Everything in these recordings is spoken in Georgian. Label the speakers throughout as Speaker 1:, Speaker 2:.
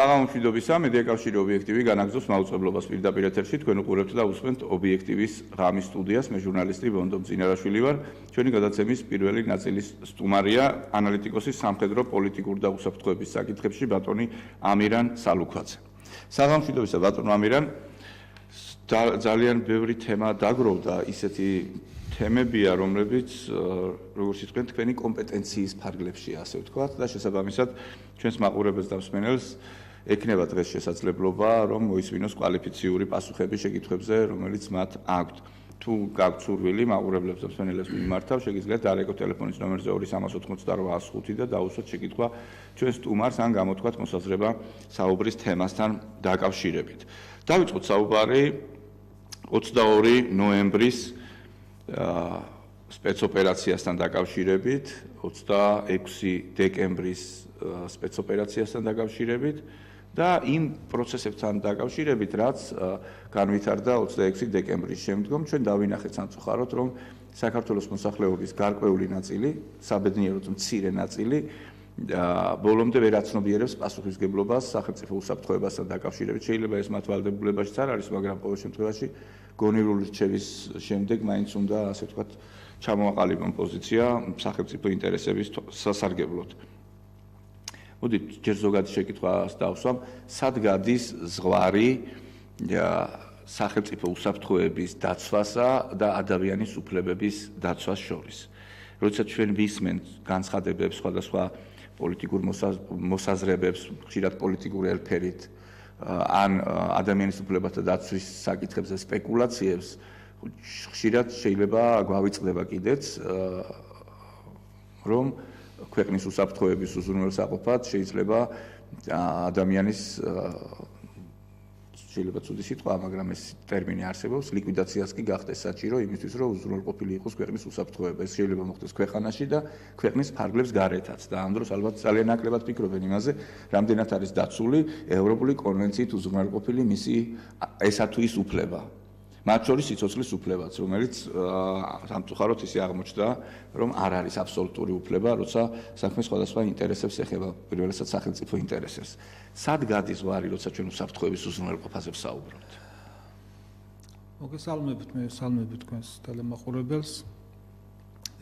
Speaker 1: საღამომშვიდობისა მედია კავშირი ობიექტივი განაგზობს მაუწყებლობას პირდაპირ ეთერში თქვენ უყურებთ და უსმენთ ობიექტივის ღამის სტუდიას მე ჟურნალისტი ბონდო მძინარაშვილი ვარ ჩვენი გადაცემის პირველი ნაწილის სტუმარია ანალიტიკოსი სამხედრო პოლიტიკურ და უსაფრთხოების საკითხებში ბატონი ამირან სალუქვაძე საღამომშვიდობისა ბატონო ამირან ძალიან ბევრი თემა დაგროვდა ისეთი თემებია რომლებიც როგორც იტყვიან თქვენი კომპეტენციის ფარგლებშია ასე ვთქვათ და შესაბამისად ჩვენს მაყურებელს და მსმენელს ექნება დღეს შესაძლებლობა რომ მოისმინოს კვალიფიციური პასუხები შეკითხვებზე რომელიც მათ აქვთ თუ გაქვთ სურვილი მაყურებლებს და მსმენელებს მიმართავ შეგიძლიათ დარეკოთ ტელეფონის ნომერზე 2388 და დაუსვათ შეკითხვა ჩვენ სტუმარს ან გამოთქვათ მოსაზრება საუბრის თემასთან დაკავშირებით დავიწყოთ საუბარი 22 ნოემბრის სპეცოპერაციასთან დაკავშირებით 26 დეკემბრის სპეცოპერაციასთან დაკავშირებით და იმ პროცესებთან დაკავშირებით რაც განვითარდა 26 დეკემბრის შემდგომ ჩვენ დავინახეთ სამწუხაროდ რომ საქართველოს მოსახლეობის გარკვეული ნაწილი საბედნიეროდ მცირე ნაწილი ბოლომდე ვერ აცნობიერებს პასუხისგებლობას სახელმწიფო უსაფრთხოებასთან დაკავშირებით შეიძლება ეს მათ ვალდებულებაშიც არ არის მაგრამ ყოველ შემთხვევაში გონივრული რჩევის შემდეგ მაინც უნდა ასე ვთქვათ ჩამოაყალიბონ პოზიცია სახელმწიფო ინტერესების სასარგებლოდ. მოდით ჯერ ზოგადი შეკითხვას დავსვამ, სად გადის ზღვარი სახელმწიფო უსაფრთხოების დაცვასა და ადამიანის უფლებების დაცვას შორის. როდესაც ჩვენ ვისმენთ განცხადებებს სხვადასხვა პოლიტიკურ მოსაზრებებს, ხშირად პოლიტიკური ელფერით ან ადამიანის უფლებათა დაცვის საკითხებზე სპეკულაციებს ხშირად შეიძლება გვავიწყდება კიდეც რომ ქვეყნის უსაფრთხოების უზრუნველსაყოფად შეიძლება ადამიანის შეიძლება ცუდი სიტყვა, მაგრამ ეს ტერმინი არსებობს, ლიკვიდაციას კი გახდეს საჭირო იმისთვის, რომ უზრუნველყოფილი იყოს ქვეყნის უსაფრთხოება. ეს შეიძლება მოხდეს ქვეყანაში და ქვეყნის ფარგლებს გარეთაც და ამ დროს ალბათ ძალიან ნაკლებად ფიქრობენ იმაზე, რამდენად არის დაცული ევროპული კონვენციით უზრუნველყოფილი მისი ესა თუ ის უფლება. მათ შორის სიცოცხლის უფლებაც, რომელიც სამწუხაროდ ისე აღმოჩნდა, რომ არ არის აბსოლუტური უფლება, როცა საქმე სხვადასხვა ინტერესებს ეხება, პირველ რიგად სახელმწიფო ინტერესებს. სად გადის ზღვარი, როცა ჩვენ უსაფრთხოების უზრუნველყოფაზე ვსაუბრობთ?
Speaker 2: მოგესალმებით, მე სალმებით თქვენს ტელემაყურებელს.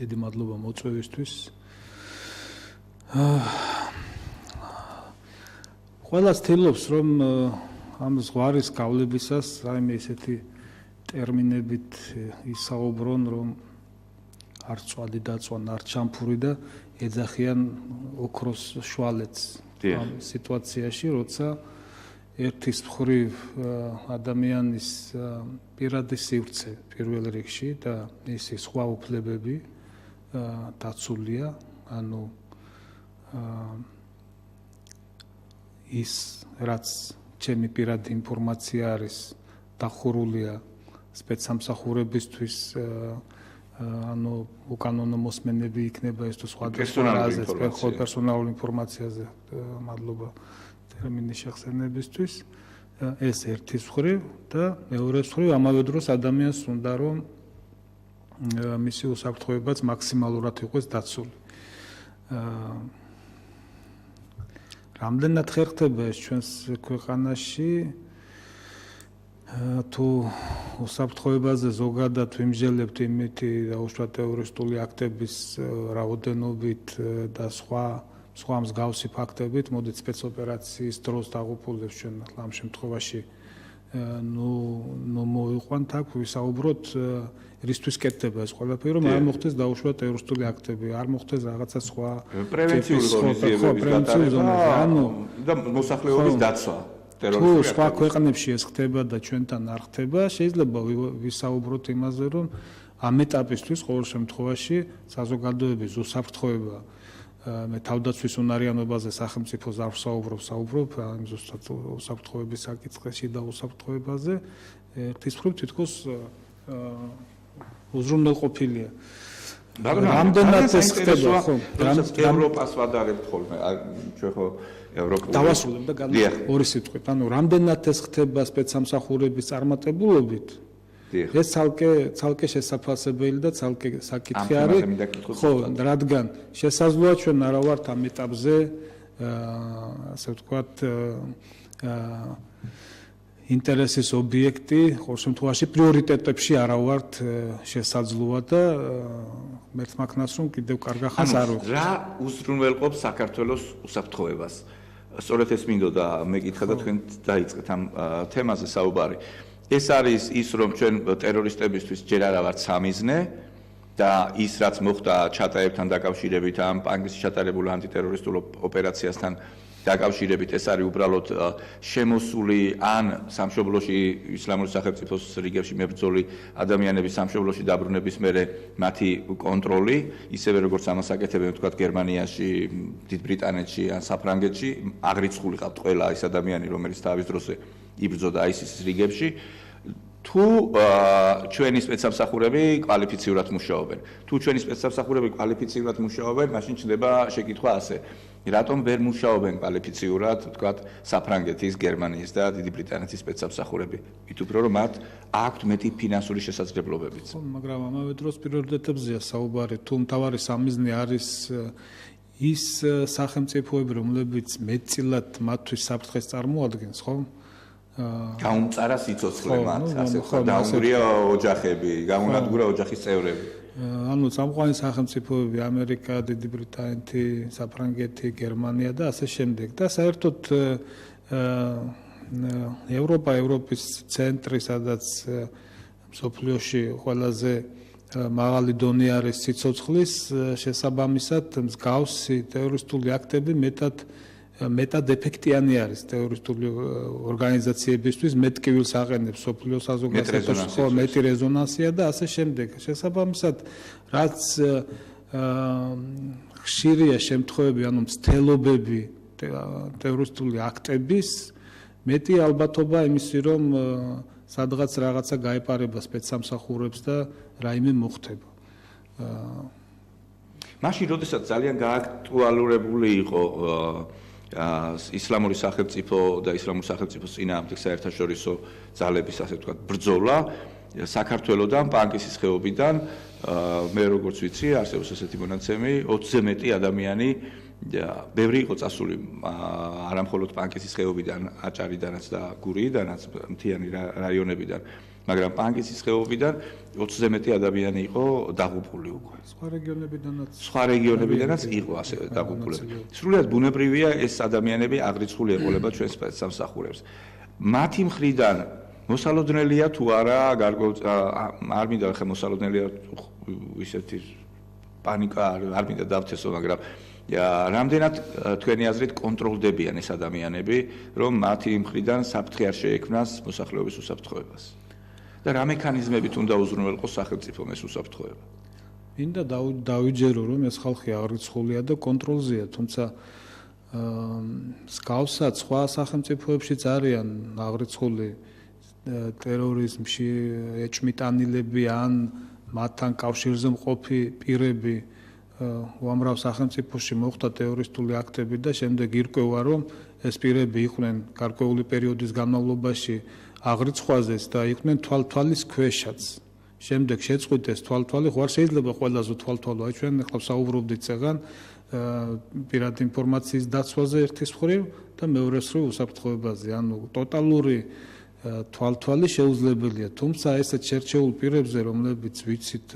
Speaker 2: დიდი მადლობა მოწვევისთვის. ყველა ცდილობს, რომ ამ ზღვარის გავლებისას რაიმე ესეთი ტერმინებით ისაუბრონ, რომ არ წვადი დაწვან, არ ჩამფური და ეძახიან ოქროს შვალეთს ამ სიტუაციაში, როცა ერთის მხრივ ადამიანის პირადი სივრცე პირველ რიგში და მისი სხვა უფლებები დაცულია, ანუ ის რაც ჩემი პირადი ინფორმაცია არის დახურულია სპეცსამსახურებისთვის ანუ უკანონო მოსმენები იქნება ეს თუ სხვადასხვა პერსონალური ინფორმაციაზე მადლობა ტერმინის შეხსენებისთვის ეს ერთის მხრივ და მეორეს მხრივ ამავე დროს ადამიანს უნდა რომ მისი უსაფრთხოებაც მაქსიმალურად იყოს დაცული. რამდენად ხერხდება ეს ჩვენს ქვეყანაში თუ უსაფრთხოებაზე ზოგადად ვიმსჯელებთ იმითი დაუშვათ ტერორისტული აქტების რაოდენობით და სხვა მსგავსი ფაქტებით, მოდით სპეცოპერაციის დროს დაღუპულებს ჩვენ ამ შემთხვევაში მოვიყვანთ აქ ვისაუბროთ რისთვის კეთდება ეს ყველაფერი რომ არ მოხდეს დაუშვათ ტერორისტული აქტები, არ მოხდეს რაღაცა სხვა
Speaker 1: პრევენციული ღონისძიებების
Speaker 2: ანუ
Speaker 1: და მოსახლეობის დაცვა.
Speaker 2: თუ სხვა ქვეყნებში ეს ხდება და ჩვენთან არ ხდება, შეიძლება ვისაუბროთ იმაზე, რომ ამ ეტაპისთვის ყოველ შემთხვევაში საზოგადოების უსაფრთხოება მე თავდაცვის უნარიანობაზე სახელმწიფოს არ ვსაუბრობ, იმ ზუსტად უსაფრთხოების საკითხში და უსაფრთხოებაზე ერთის მხრივ თითქოს უზრუნველყოფილია. რამდენად ეს ხდება, ხო?
Speaker 1: ევროპას ვადარებთ ხოლმე, ჩვენ ხო ევროპული
Speaker 2: დავასრულებ და ორი სიტყვით, ანუ რამდენად ეს ხდება სპეცსამსახურების წარმატებულობით? ეს ცალკე შესაძლებელი და ცალკე საკითხი არის. ხო, რადგან შესაძლოა ჩვენ არა ვართ ამ ეტაპზე ასე ვთქვათ, ინტერესის ობიექტი, ყოველ შემთხვევაში პრიორიტეტებში არა ვართ შესაძლოა და მერც მაქნას რომ კიდევ კარგა ხანს არ ვიყო.
Speaker 1: რა უზრუნველყოფს საქართველოს უსაფრთხოებას? სწორედ ეს მინდოდა მეკითხა და თქვენ დაიწყეთ ამ თემაზე საუბარი. ეს არის ის, რომ ჩვენ ტერორისტებისთვის ჯერ არა ვართ სამიზნე და ის რაც მოხდა ჩატაებთან დაკავშირებით ამ პანგის ჩატარებულ ანტიტერორისტულ ოპერაციასთან დაკავშირებით ეს არის უბრალოდ შემოსული ან სამშობლოში ისლამური სახელმწიფოს რიგებში მებრძოლი ადამიანების სამშობლოში დაბრუნების მერე მათი კონტროლი, ისევე როგორც ამას აკეთებენ თქვათ გერმანიაში, დიდ ბრიტანეთში ან საფრანგეთში, აღრიცხული ყავთ ყველა ის ადამიანი, რომელიც თავის დროზე იბრძოდა ISIS-ის რიგებში. თუ ჩვენი სპეცსამსახურები კვალიფიციურად მუშაობენ. თუ ჩვენი სპეცსამსახურები კვალიფიციურად მუშაობენ, მაშინ ჩნდება შეკითხვა ასე. რატომ ვერ მუშაობენ კვალიფიციურად, ვთქვათ, საფრანგეთის, გერმანიის და დიდი ბრიტანეთის სპეცსამსახურები? მით უფრო რომ მათ აქვთ მეტი ფინანსური შესაძლებლობებიც.
Speaker 2: მაგრამ ამავე დროს პრიორიტეტებზეა საუბარი. თუ მთავარი სამიზნე არის ის სახელმწიფოები, რომლებიც მეტწილად მათთვის საფრთხეს წარმოადგენს, ხო?
Speaker 1: გაუმწარა სიცოცხლე მათ, ასე ვთქვათ, დაუნგრია ოჯახები, გაუნადგურა ოჯახის წევრები.
Speaker 2: ანუ სამყარო სახელმწიფოები ამერიკა, დიდი ბრიტანეთი, საფრანგეთი, გერმანია და ასე შემდეგ. და საერთოდ ევროპის ცენტრი, სადაც მსოფლიოში ყველაზე მაღალი დონე არის სიცოცხლის, შესაბამისად მსგავსი ტერორისტული აქტები მეტად ეფექტიანი არის ტერორისტული ორგანიზაციებისთვის, მეტ კივილს აყენებს სოფლიო საზოგადოებაში, ხო, მეტი რეზონანსია და ასე შემდეგ. შესაბამისად, რაც ხშირია შემთხვევები, ანუ მცდელობები ტერორისტული აქტების, მეტი ალბათობა იმისი, რომ სადღაც რაღაცა გაეპარება სპეცსამსახურებს და რაიმე მოხდება.
Speaker 1: მაშინ, როდესაც ძალიან გააქტუალურებული იყო ისლამური სახელმწიფო და ისლამური სახელმწიფოს წინააღმდეგ საერთაშორისო ძალების, ასე ვთქვათ, ბრძოლა საქართველოსთან, პანკისის ხეობიდან, მე როგორც ვიცი, არსებობს ესეთი მონაცემი, 20-ზე მეტი ადამიანი, ბევრი იყო წასული არა მხოლოდ პანკისის ხეობიდან, აჭარიდანაც და გურიიდანაც, მთიანი რაიონებიდან, მაგრამ პანკისის ხეობიდან 20-ზე მეტი ადამიანი იყო დაღუპული უკვე. სხვა რეგიონებიდანაც იყო ასე დაღუპულები. სრულიად ბუნებრივია ეს ადამიანები აღრიცხული ეყოლება ჩვენ სპეცსამსახურებს. მათი მხრიდან მოსალოდნელია თუ არა, არ მინდა ხე მოსალოდნელია ისეთი პანიკა არ მინდა დავთესო, მაგრამ რამდენად თქვენი აზრით კონტროლდებიან ეს ადამიანები, რომ მათი მხრიდან საფრთხე არ შეექმნას მოსახლეობის უსაფრთხოებას? და რა მექანიზმებით უნდა უზრუნველყოს სახელმწიფომ ეს უსაფრთხოება?
Speaker 2: მინდა დავიჯერო, რომ ეს ხალხი აღრიცხულია და კონტროლზეა, თუმცა მსგავსად სხვა სახელმწიფოებშიც არიან აღრიცხული ტერორიზმში ეჭმიტანილები ან მათთან კავშირზე მყოფი პირები. უამრავ სახელმწიფოში მოხდა ტერორისტული აქტები და შემდეგ ირკვევა, რომ ეს პირები იყვნენ გარკვეული პერიოდის განმავლობაში აღრიცხვაზეც და იყვნენ თვალთვალის ქვეშაც. შემდეგ შეწყვიტეს თვალთვალი, ხო არ შეიძლება ყველაზე თვალთვალო, აი ჩვენ ახლა საუბრობდით წეგან პირადი ინფორმაციის დაცვაზე ერთის მხრივ და მეორეს მხრივ უსაფრთხოებაზე, ანუ ტოტალური თვალთვალი შეუძლებელია, თუმცა ესეთ შერჩეულ პირებზე, რომლებიც ვიცით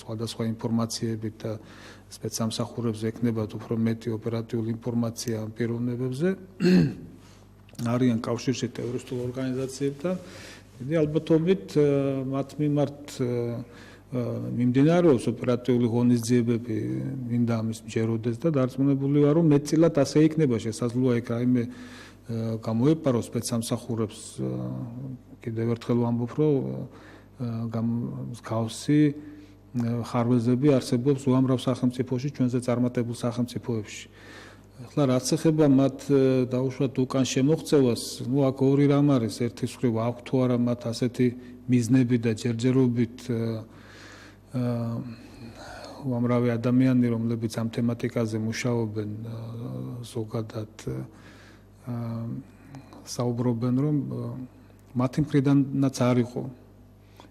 Speaker 2: სხვადასხვა ინფორმაციებით და სპეცსამსახურებზე ექნებათ უფრო მეტი ოპერატიული ინფორმაცია ამ პიროვნებებზე, არიან კავშირში ტერორისტულ ორგანიზაციებთან, დიდი ალბათობით მათ მიმართ მიმდინარეობს ოპერატიული ღონისძიებები, მინდა ამის მჯეროდეს და დარწმუნებული ვარ, რომ მეტწილად ასე იქნება შესაძლოა იქ რაიმე გამოეპაროს სპეცსამსახურებს, კიდევ ერთხელ ვამბობ, რომ მსგავსი ხარვეზები არსებობს უამრავ სახელმწიფოში, ჩვენზე წარმატებულ სახელმწიფოებში. ახლა რაც ეხება მათ დაუშვათ უკან შემოღწევას, ნუ აქ ორი რამ არის, ერთის მხრივ აქვს თუ არა მათ ასეთი მიზნები და ჯერჯერობით უამრავი ადამიანი, რომლებიც ამ თემატიკაზე მუშაობენ, ზოგადად საუბრობენ, რომ მათი მხრიდანაც არ იყო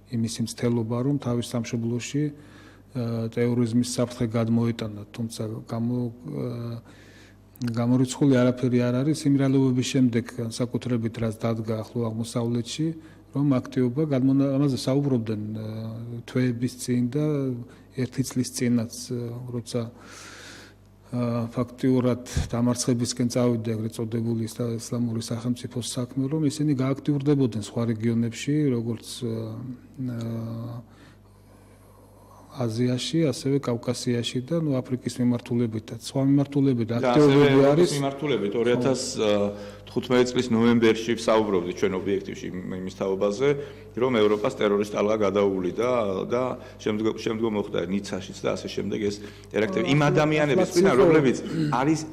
Speaker 2: იმისი მცდელობა, რომ თავის სამშობლოში ტერორიზმის საფრთხე გადმოეტანათ, თუმცა გამორიცხული არაფერი არ არის იმ რეალობების შემდეგ საკუთრებით რაც დადგა ახლო აღმოსავლეთში რომ აქტივობა ამაზე საუბრობდნენ თვეების წინ და ერთი წლის წინაც როცა ფაქტიურად დამარცხებისკენ წავიდა ეგრეთ წოდებული ისლამური სახელმწიფოს საქმე რომ ისინი გააქტიურდებოდნენ სხვა რეგიონებში როგორც აზიაში, ასევე კავკასიაში და აფრიკის მიმართულებითაც. სხვა მიმართულებით აქტიურები არის.
Speaker 1: მიმართულებით 2015 წლის ნოემბერში ვსაუბრობდით ჩვენ ობიექტივში იმის თაობაზე, რომ ევროპას ტერორისტ ალღა გადაუვლიდა და შემდგომ მოხდა ნიცაშიც და ასე შემდეგ ეს ტერაქტები. იმ ადამიანების ვინა რომლებიც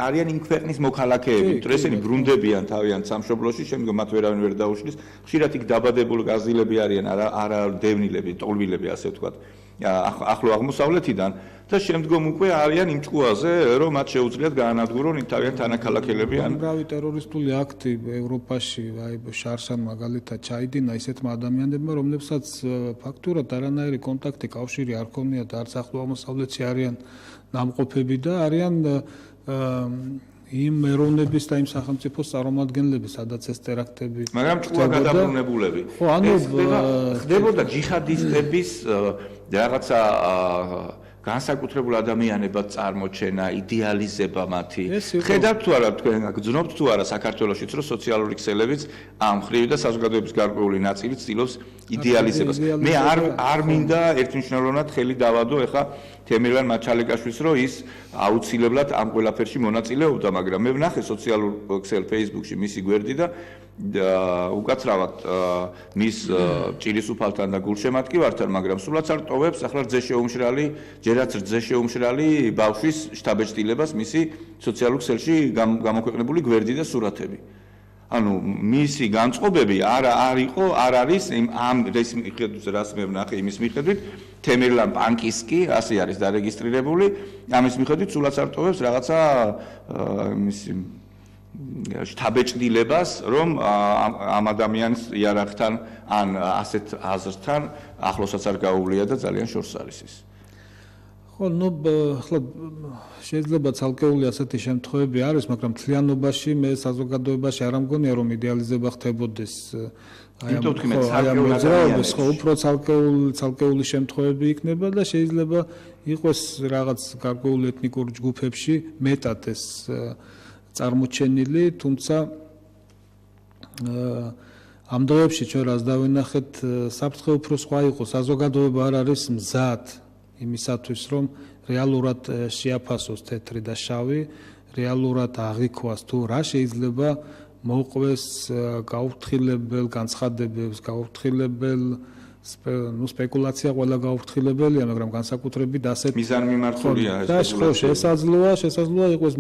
Speaker 1: არიან იმ ქვეყნის მოქალაქეები, ესენი ბრუნდებიან თავიანთ სამშობლოში, შემდგომ მათ ვერავინ ვერ დაუშლის. ხშირად იქ დაბადებული გაზილები არიან, არა დევნილები, ტოლვილები ასე ვთქვათ. ახლო აღმოსავლეთიდან და შემდგომ უკვე არიან იმ ჭკუაზე, რომ მათ შეუძლიათ გაანადგურონ თავიანთ თანაქალაქელები ან
Speaker 2: უბრალოდ ტერორისტული აქტი ევროპაში, აი შარშან მაგალითად ჩაიდინა ისეთმა ადამიანებმა, რომლებსაც ფაქტურად არანაირი კონტაქტი, კავშირი არ ქონიათ არც ახლო აღმოსავლეთში არიან ნამყოფები და არიან იმ ეროვნების და იმ სახელმწიფოს წარმომადგენლები, სადაც ეს ტერაქტები
Speaker 1: მაგრამ ჭკუა გადაბრუნებულები.
Speaker 2: ხო, ანუ
Speaker 1: ხდებოდა ჯიჰადისტების რაღაცა განსაკუთრებულ ადამიანებად წარმოჩენა, იდეალიზება მათი. ხედავთ თუ არა თქვენ გძნობთ თუ არა საქართველოშიც რომ სოციალური ქსელებიც ამ ხრივ და საზოგადოების გარკვეული ნაწილი ცდილობს იდეალიზებას. მე არ მინდა ერთმნიშვნელოვნად ხელი დავადო ეხა თემილან მაჩალიკაშვილს რომ ის აუცილებლად ამ ყველაფერში მონაწილეობდა, მაგრამ მე ვნახე სოციალურ ქსელ Facebook-ში მისი გვერდი და უკაცრავად მის ჭირისუფალთან და გულშემატკივართან, მაგრამ სულაც არ ტოვებს ახლა ჯერაც რძეშეუმშრალი ბავშვის შთაბეჭდილებას მისი სოციალურ ქსელში გამოქვეყნებული გვერდი და სურათები. ანუ მისი განწყობები არ არის ამ მიხედვით რას მე ვნახე იმის მიხედვით თემერლან პანკისკი ასე არის დარეგისტრირებული, ამის მიხედვით სულაც არ ტოვებს რაღაცა მისი შთაბეჭდილებას, რომ ამ ადამიანის იარაღთან ან ასეთ აზრთან ახლოსაც არ გაუვლია და ძალიან შორს არის ის.
Speaker 2: ხო, ახლა შეიძლება ცალკეული ასეთი შემთხვევები არის, მაგრამ მთლიანობაში მე საზოგადოებაში არ ამგონია რომ იდეალიზება ხდებოდეს აი ამ მოძრაობის, ხო, უფრო ცალკეული შემთხვევები იქნება და შეიძლება იყოს რაღაც გარკვეულ ეთნიკურ ჯგუფებში მეტად ეს წარმოჩენილი, თუმცა ამ დღეებში ჩვენ რას დავინახეთ, საფრთხე უფრო სხვა იყო, საზოგადოება არ არის მზად იმისათვის, რომ რეალურად შეაფასოს თეთრი და შავი, რეალურად აღიქვას თუ რა შეიძლება მოყვეს გაუფრთხილებელ განცხადებებს, გაუფრთხილებელ სპეკულაცია ყველა გაუფრთხილებელია, მაგრამ განსაკუთრებით ასეთ
Speaker 1: მიზანმიმართულია
Speaker 2: შესაძლოა იყოს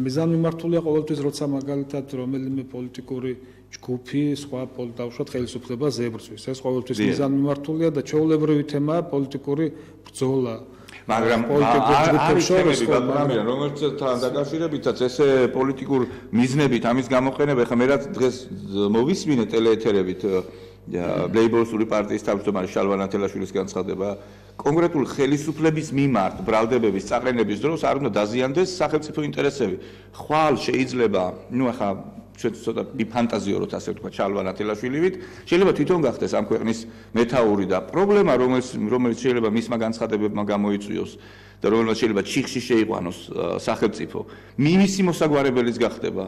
Speaker 2: მიზანმიმართულია ყოველთვის, როცა მაგალითად რომელიმე პოლიტიკური ჯგუფი სხვა დავუშვათ ხელისუფლებას ებრძვის. ეს ყოველთვის მიზანმიმართულია და ჩვეულებრივი თემაა პოლიტიკური ბრძოლა.
Speaker 1: მაგრამ არის თემები ბატონო, რომელთთან დაკავშირებითაც ესე პოლიტიკურ მიზნებით ამის გამოყენება, ეხლა მე რაც დღეს მოვისმინე ტელეეთერებით ლეიბორისტული პარტიის თავმჯდომარე შალვა ნათელაშვილის განცხადება, კონკრეტულ ხელისუფლების მიმართ ბრალდებების წაყენების დროს არ უნდა დაზიანდეს სახელმწიფო ინტერესები. ხვალ შეიძლება, ახლა ჩვენ ცოტა მიფანტაზიოროთ ასე ვთქვათ შალვა ნათელაშვილივით, შეიძლება თვითონ გახდეს ამ ქვეყნის მეთაური და პრობლემა რომელიც შეიძლება მისმა განცხადებებმა გამოიწვიოს და რომელიც შეიძლება ჩიხში შეიყვანოს სახელმწიფო, მისი მოსაგვარებელიც გახდება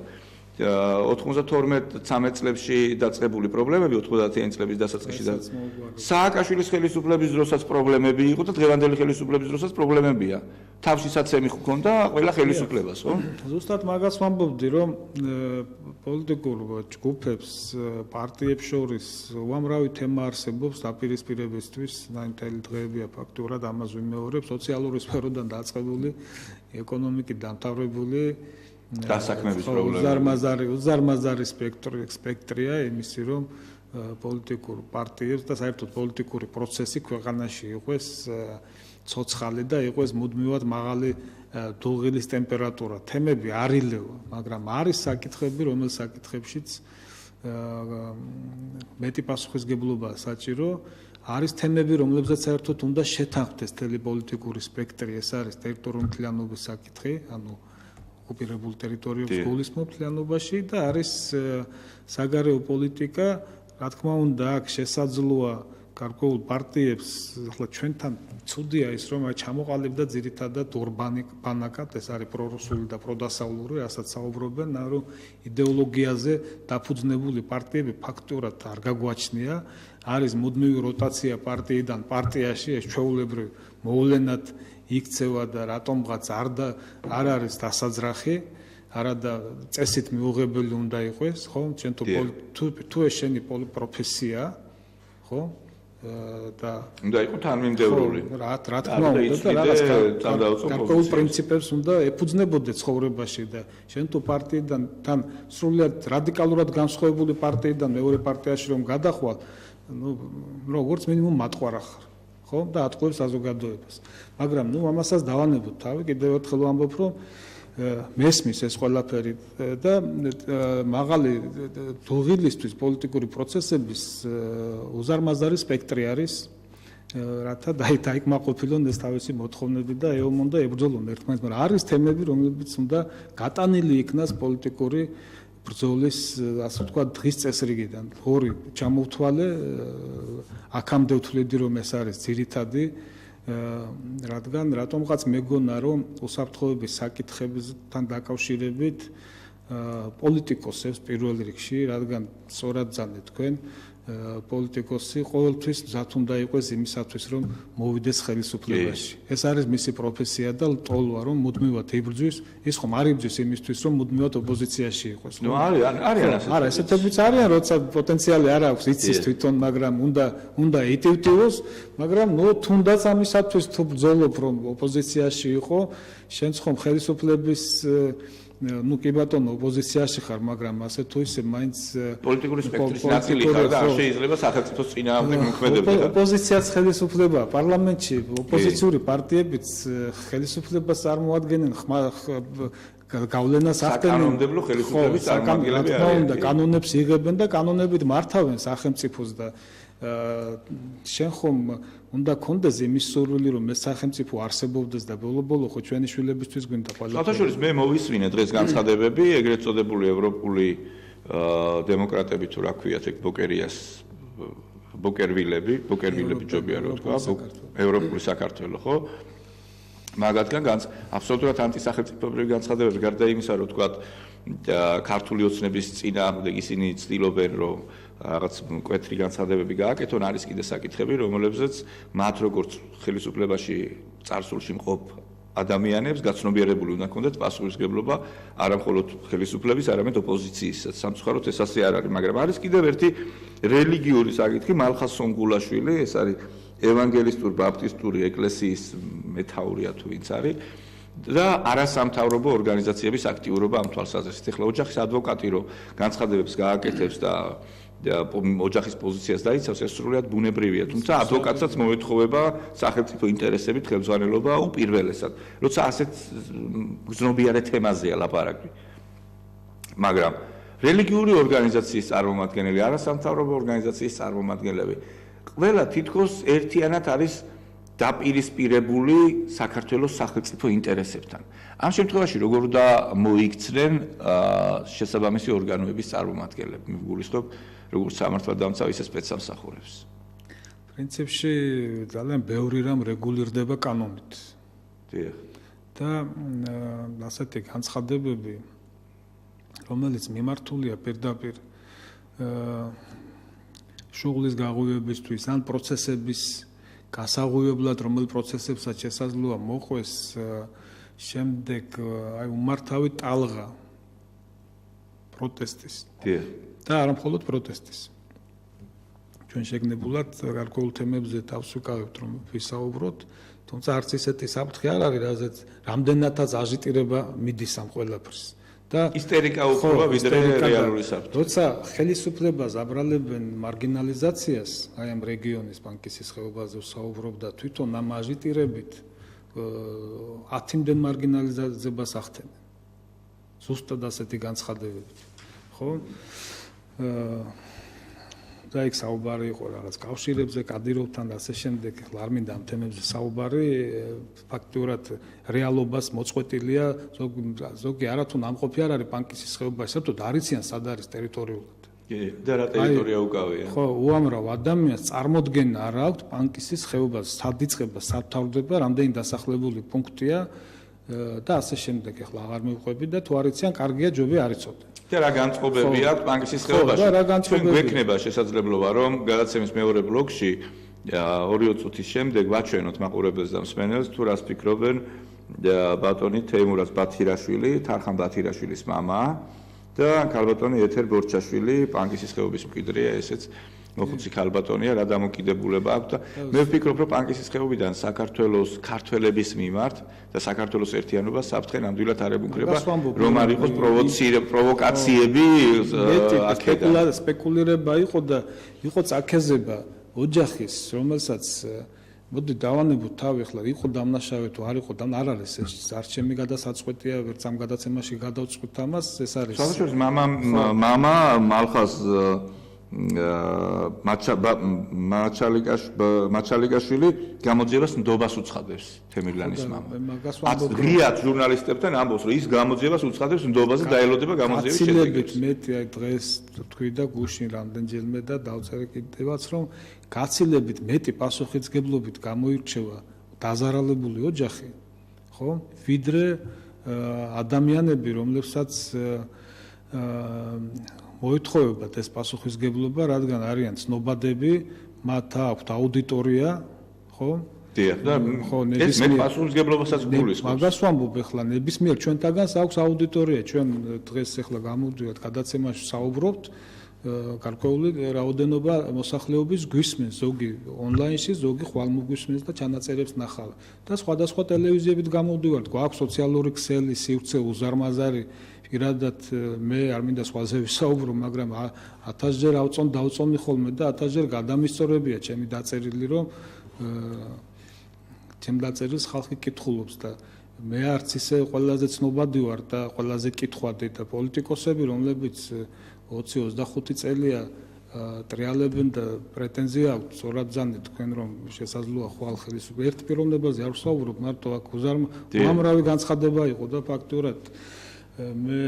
Speaker 1: 92-13 წლებში დაწყებული პრობლემები 90-იანი წლების დასაწყისში და სააკაშვილის ხელისუფლების დროსაც პრობლემები იყო და დღევანდელი ხელისუფლების დროსაც პრობლემებია. თავშისაცემი ხონდა ყველა ხელისუფლებას, ხო?
Speaker 2: ზუსტად მაგას ვამბობდი, რომ პოლიტიკურ ჯგუფებს, პარტიებს შორის უამრავი თემა არსებობს დაპირისპირებისთვის, ნაინტელი დღეებია ფაქტურად ამას ვიმეორებ, სოციალური სფეროდან დაწყებული, ეკონომიკით დამთავრებული
Speaker 1: დასაქმების პრობლემები.
Speaker 2: უზარმაზარი სპექტრია იმისი, რომ პოლიტიკურ პარტიებს და საერთოდ პოლიტიკური პროცესი ქვეყანაში იყოს ცოცხალი და იყოს მუდმივად მაღალი დუღილის ტემპერატურა. თემები არ ილევა, მაგრამ არის საკითხები, რომელ საკითხებშიც მეტი პასუხისგებლობაა საჭირო. არის თემები, რომლებზეც საერთოდ უნდა შეთანხმდეს მთელი პოლიტიკური სპექტრი, ეს არის ტერიტორიული მთლიანობის საკითხი, ანუ ოკუპირებულ ტერიტორიებს გულისხმობ მთლიანობაში და არის საგარეო პოლიტიკა, რა თქმა უნდა, აქ შესაძლოა გარკვეულ პარტიებს, ახლა ჩვენთან ცუდია ის, რომ ჩამოყალიბდა ძირითადად ორბანი ბანაკად, ეს არის პრორუსული და პროდასავლური, რასაც საუბრობენ, რომ იდეოლოგიაზე დაფუძნებული პარტიები ფაქტურად არ გაგვაჩნია, არის მუდმივი როტაცია პარტიიდან პარტიაში, ეს ჩვეულებრივ მოვლენად იქცევა და რატომღაც არ არის დასაძრახი, არადა წესით მიუღებელი უნდა იყოს, ხო? ჩვენ თუ ეს შენი პროფესია, ხო? და
Speaker 1: უნდა იყოს თანმიმდევრული.
Speaker 2: რა თქმა უნდა და რაღაც გარკვეულ პრინციპებს უნდა ეფუძნებოდეს ცხოვრებაში და შენ თუ პარტიიდან თან სრულიად რადიკალურად განსხვავებული პარტიიდან მეორე პარტიაში რომ გადახვალ, როგორც მინიმუმ მატყვარა ხარ, ხო? და ატყუებს საზოგადოებას. მაგრამ ამასაც დავანებოთ თავი, კიდევ ერთხელ ვამბობ, რომ მესმის ეს ყველაფერი და მაღალი დუღილისთვის პოლიტიკური პროცესების უზარმაზარი სპექტრი არის, რათა დაიკმაყოფილონ ეს თავისი მოთხოვნები და ეომონ და ებრძოლონ ერთმანეთს, მაგრამ არის თემები, რომლებიც უნდა გატანილი იქნას პოლიტიკური ბრძოლის, ასე ვთქვათ, დღის წესრიგიდან. ორი ჩამოვთვალე, აქამდე ვთვლიდი, რომ ეს არის ძირითადი რადგან რატომღაც მეგონა რომ უსაფრთხოების საკითხებთან დაკავშირებით პოლიტიკოსებს პირველ რიგში, რადგან სწორად ძანეთ თქვენ, პოლიტიკოსი ყოველთვის მზად უნდა იყოს იმისათვის, რომ მოვიდეს ხელისუფლებაში. ეს არის მისი პროფესია და ტოლვა, რომ მუდმივად იბრძვის, ის ხომ არ იბრძვის იმისთვის, რომ მუდმივად ოპოზიციაში იყოს.
Speaker 1: არიან ასეთი.
Speaker 2: არა, ესეთებიც არიან, როცა პოტენციალი არ აქვს, იცის თვითონ, მაგრამ უნდა იტივტივოს, მაგრამ თუნდაც ამისათვის თუ ბრძოლობ, რომ ოპოზიციაში იყო, შენც ხომ ხელისუფლების კი ბატონო ოპოზიციაში ხარ, მაგრამ ასე თუ ისე მაინც
Speaker 1: პოლიტიკური სპექტრის ნაწილი ხარ და არ შეიძლება სახელმწიფოს წინააღმდეგ მოქმედება.
Speaker 2: ოპოზიციაც ხელისუფლებაა, პარლამენტში ოპოზიციური პარტიებიც ხელისუფლებას წარმოადგენენ, გავლენას ახდენენ.
Speaker 1: საკანონმდებლო ხელისუფლების წარმომადგენლები არიან.
Speaker 2: კანონებს იღებენ და კანონებით მართავენ სახელმწიფოს და შენ ხომ უნდა კონდეს იმის სურვილი, რომ ეს სახელმწიფო არსებობდეს და ბოლო-ბოლო ხო ჩვენი შვილებისთვის გვინდა ყველა.
Speaker 1: საერთოდ მე მოვისმინე დღეს განცხადებები, ეგრეთ წოდებული ევროპული დემოკრატები თუ რა ქვიათ, ეგ ბოკერვილები ჯობია რომ თქვა, ევროპული საქართველო, ხო? მაგათგან აბსოლუტურად ანტისახელმწიფოებრივი განცხადებები, გარდა იმისა, რომ თქვა ქართული ოცნების წინააღმდეგ ისინი ცდილობენ, რომ რაღაც მკვეთრი განცხადებები გააკეთონ, არის კიდე საკითხები, რომლებზეც მათ როგორც ხელისუფლებაში წარსულში მყოფ ადამიანებს გაცნობიერებული უნდა ჰქონდეთ პასუხისმგებლობა არა მხოლოდ ხელისუფლების, არამედ ოპოზიციის. სამწუხაროდ ეს ასე არ არის, მაგრამ არის კიდევ ერთი რელიგიური საკითხი, მალხას სონგულაშვილი, ეს არის ევანგელისტური ბაპტისტური ეკლესიის მეთაურია თუ ვინც არის და არასამთავრობო ორგანიზაციების აქტიურობა ამ თვალსაზრისით. ეხლა ოჯახის ადვოკატი რო განცხადებებს გააკეთებს და ოჯახის პოზიციას დაიცავს, ეს სრულიად ბუნებრივია, თუმცა ადვოკატსაც მოეთხოვება სახელმწიფო ინტერესებით ხელმძღვანელობა უპირველესად. როცა ასეთ გზნობიარე თემაზეა ლაპარაკი. მაგრამ რელიგიური ორგანიზაციის წარმომადგენელი, არასამთავრობო ორგანიზაციის წარმომადგენლები ყველა თითქოს ერთიანად არის დაპირისპირებული საქართველოს სახელმწიფო ინტერესებთან. ამ შემთხვევაში როგორ უნდა მოიქცნენ შესაბამისი ორგანოების წარმომადგენლები, მიგულისხმობ, როგორც სამართალდამცავ, ისე სპეცსამსახურებს.
Speaker 2: პრინციპში ძალიან ბევრი რამ რეგულირდება კანონით.
Speaker 1: დიახ.
Speaker 2: და ასეთი განცხადებები, რომელიც მიმართულია პირდაპირ შუღლის გაღვივებისთვის ან პროცესების გასაღვივებლად, რომელ პროცესებსაც შესაძლოა მოყვეს შემდეგ უმართავი ტალღა პროტესტის.
Speaker 1: დიახ.
Speaker 2: და არა მხოლოდ პროტესტის. ჩვენ შეგნებულად გარკვეულ თემებზე თავს ვიკავებთ, რომ ვისაუბროთ, თუმცა არც ისეთი საფრთხე არ არის, რაზეც რამდენადაც აჟიტირება მიდის ამ ყველაფერს. და
Speaker 1: ისტერიკა უფრო ვიდრე რეალური საფრთხე.
Speaker 2: როცა ხელისუფლებას აბრალებენ მარგინალიზაციას, აი ამ რეგიონის ბანკისის ხეობაზე ვსაუბრობ და თვითონ ამ აჟიტირებით 10-მდენ მარგინალიზებას ახდენენ. ზუსტად ასეთი განცხადებებით. ხო? და იქ საუბარი იყო რაღაც კავშირებზე, კადიროვთან და ასე შემდეგ, არ მინდა ამ თემებზე საუბარი, ფაქტურად რეალობას მოწყვეტილია, ზოგი არათუ ნამყოფი არ არის პანკისის ხეობაში, საერთოდ არიციან სად არის ტერიტორიულად.
Speaker 1: და რა ტერიტორია უკავია?
Speaker 2: ხო, უამრავ ადამიანს წარმოდგენა არ აქვს პანკისის ხეობას, სად იწყება, სად თავდება, რამდენი დასახლებული პუნქტია და ასე შემდეგ. ახლა აღარ მივყვები და თუ არიციან, კარგია, ჯობია არ იცოდე.
Speaker 1: და რა განწყობები აქვს პანკისის ხეობაში? ჩვენ გვექნება შესაძლებლობა, რომ გადაცემის მეორე ბლოკში 2 წუთის შემდეგ ვაჩვენოთ მაყურებელს და მსმენელს თუ რას ფიქრობენ ბატონი თეიმურაზ ბათირაშვილი, თარხან ბათირაშვილის მამა და ქალბატონი ეთერ ბორჩაშვილი, პანკისის ხეობის მკვიდრია, ესეც მოხუცი ქალბატონია, რა დამოკიდებულება აქვს და მე ვფიქრობ, რომ პანკისის ხეობიდან საქართველოს ქართველების მიმართ და საქართველოს ერთიანობას საფრთხე ნამდვილად არ ემუქრება, რომ არ იყოს პროვოკაციები
Speaker 2: აქედან. სპეკულირება იყო და იყო წაქეზება ოჯახის, რომელსაც მოდი დავანებოთ თავი, ახლა იყო დამნაშავე თუ არ იყო, არ არის ეს არ ჩემი გადასაწყვეტია, ვერც ამ გადაცემაში გადავწყვეტ ამას, ეს არის.
Speaker 1: საერთოდ მამა მალხას მაჩალიკაშვილი გამოძიებას ნდობას უცხადებს თემირლანის მამა. ღიად ჟურნალისტებთან ამბობს, რომ ის გამოძიებას უცხადებს ნდობაზე დაელოდება გამოძიების შედეგებს.
Speaker 2: გაცილებით მეტი აი დღეს თქვი და გუშინ რამდენჯერმე და დავწერე კიდევაც, რომ გაცილებით მეტი პასუხისმგებლობით გამოირჩევა დაზარალებული ოჯახი, ხო? ვიდრე ადამიანები, რომლებსაც მოეთხოვებათ ეს პასუხისმგებლობა, რადგან არიან ცნობადები, მათ აქვთ აუდიტორია, ხო?
Speaker 1: დიახ, და ეს მე პასუხისმგებლობასაც გულისხმობს.
Speaker 2: მაგას ვამბობ ახლა, ნებისმიერ ჩვენთაგანს აქვს აუდიტორია, ჩვენ დღეს ახლა გამოვდივართ გადაცემაში საუბრობთ, გარკვეული რაოდენობა მოსახლეობის გვისმენს, ზოგი ონლაინში, ზოგი ხვალ მოგვისმენს და ჩანაწერებს ნახავ. და სხვადასხვა ტელევიზიებით გამოვდივართ, გვაქვს სოციალური ქსელი, სივრცე, უზარმაზარი. პირადად მე არ მინდა სხვაზე ვისაუბრო, მაგრამ 1000-ჯერ დავწონი ხოლმე და 1000-ჯერ გადამისწორებია ჩემი დაწერილი, რომ ჩემ დაწერილს ხალხი კითხულობს და მე არც ისე ყველაზე ცნობადი ვარ და ყველაზე კითხვადი და პოლიტიკოსები, რომლებიც 20-25 წელია ტრიალებენ და პრეტენზია აქვს სწორად თქვენ რომ შესაძლოა ხვალ ხელისუფლების ერთ პიროვნებაზე არ ვსაუბრობ, მარტო აქ უამრავი განცხადება იყო და ფაქტურად მე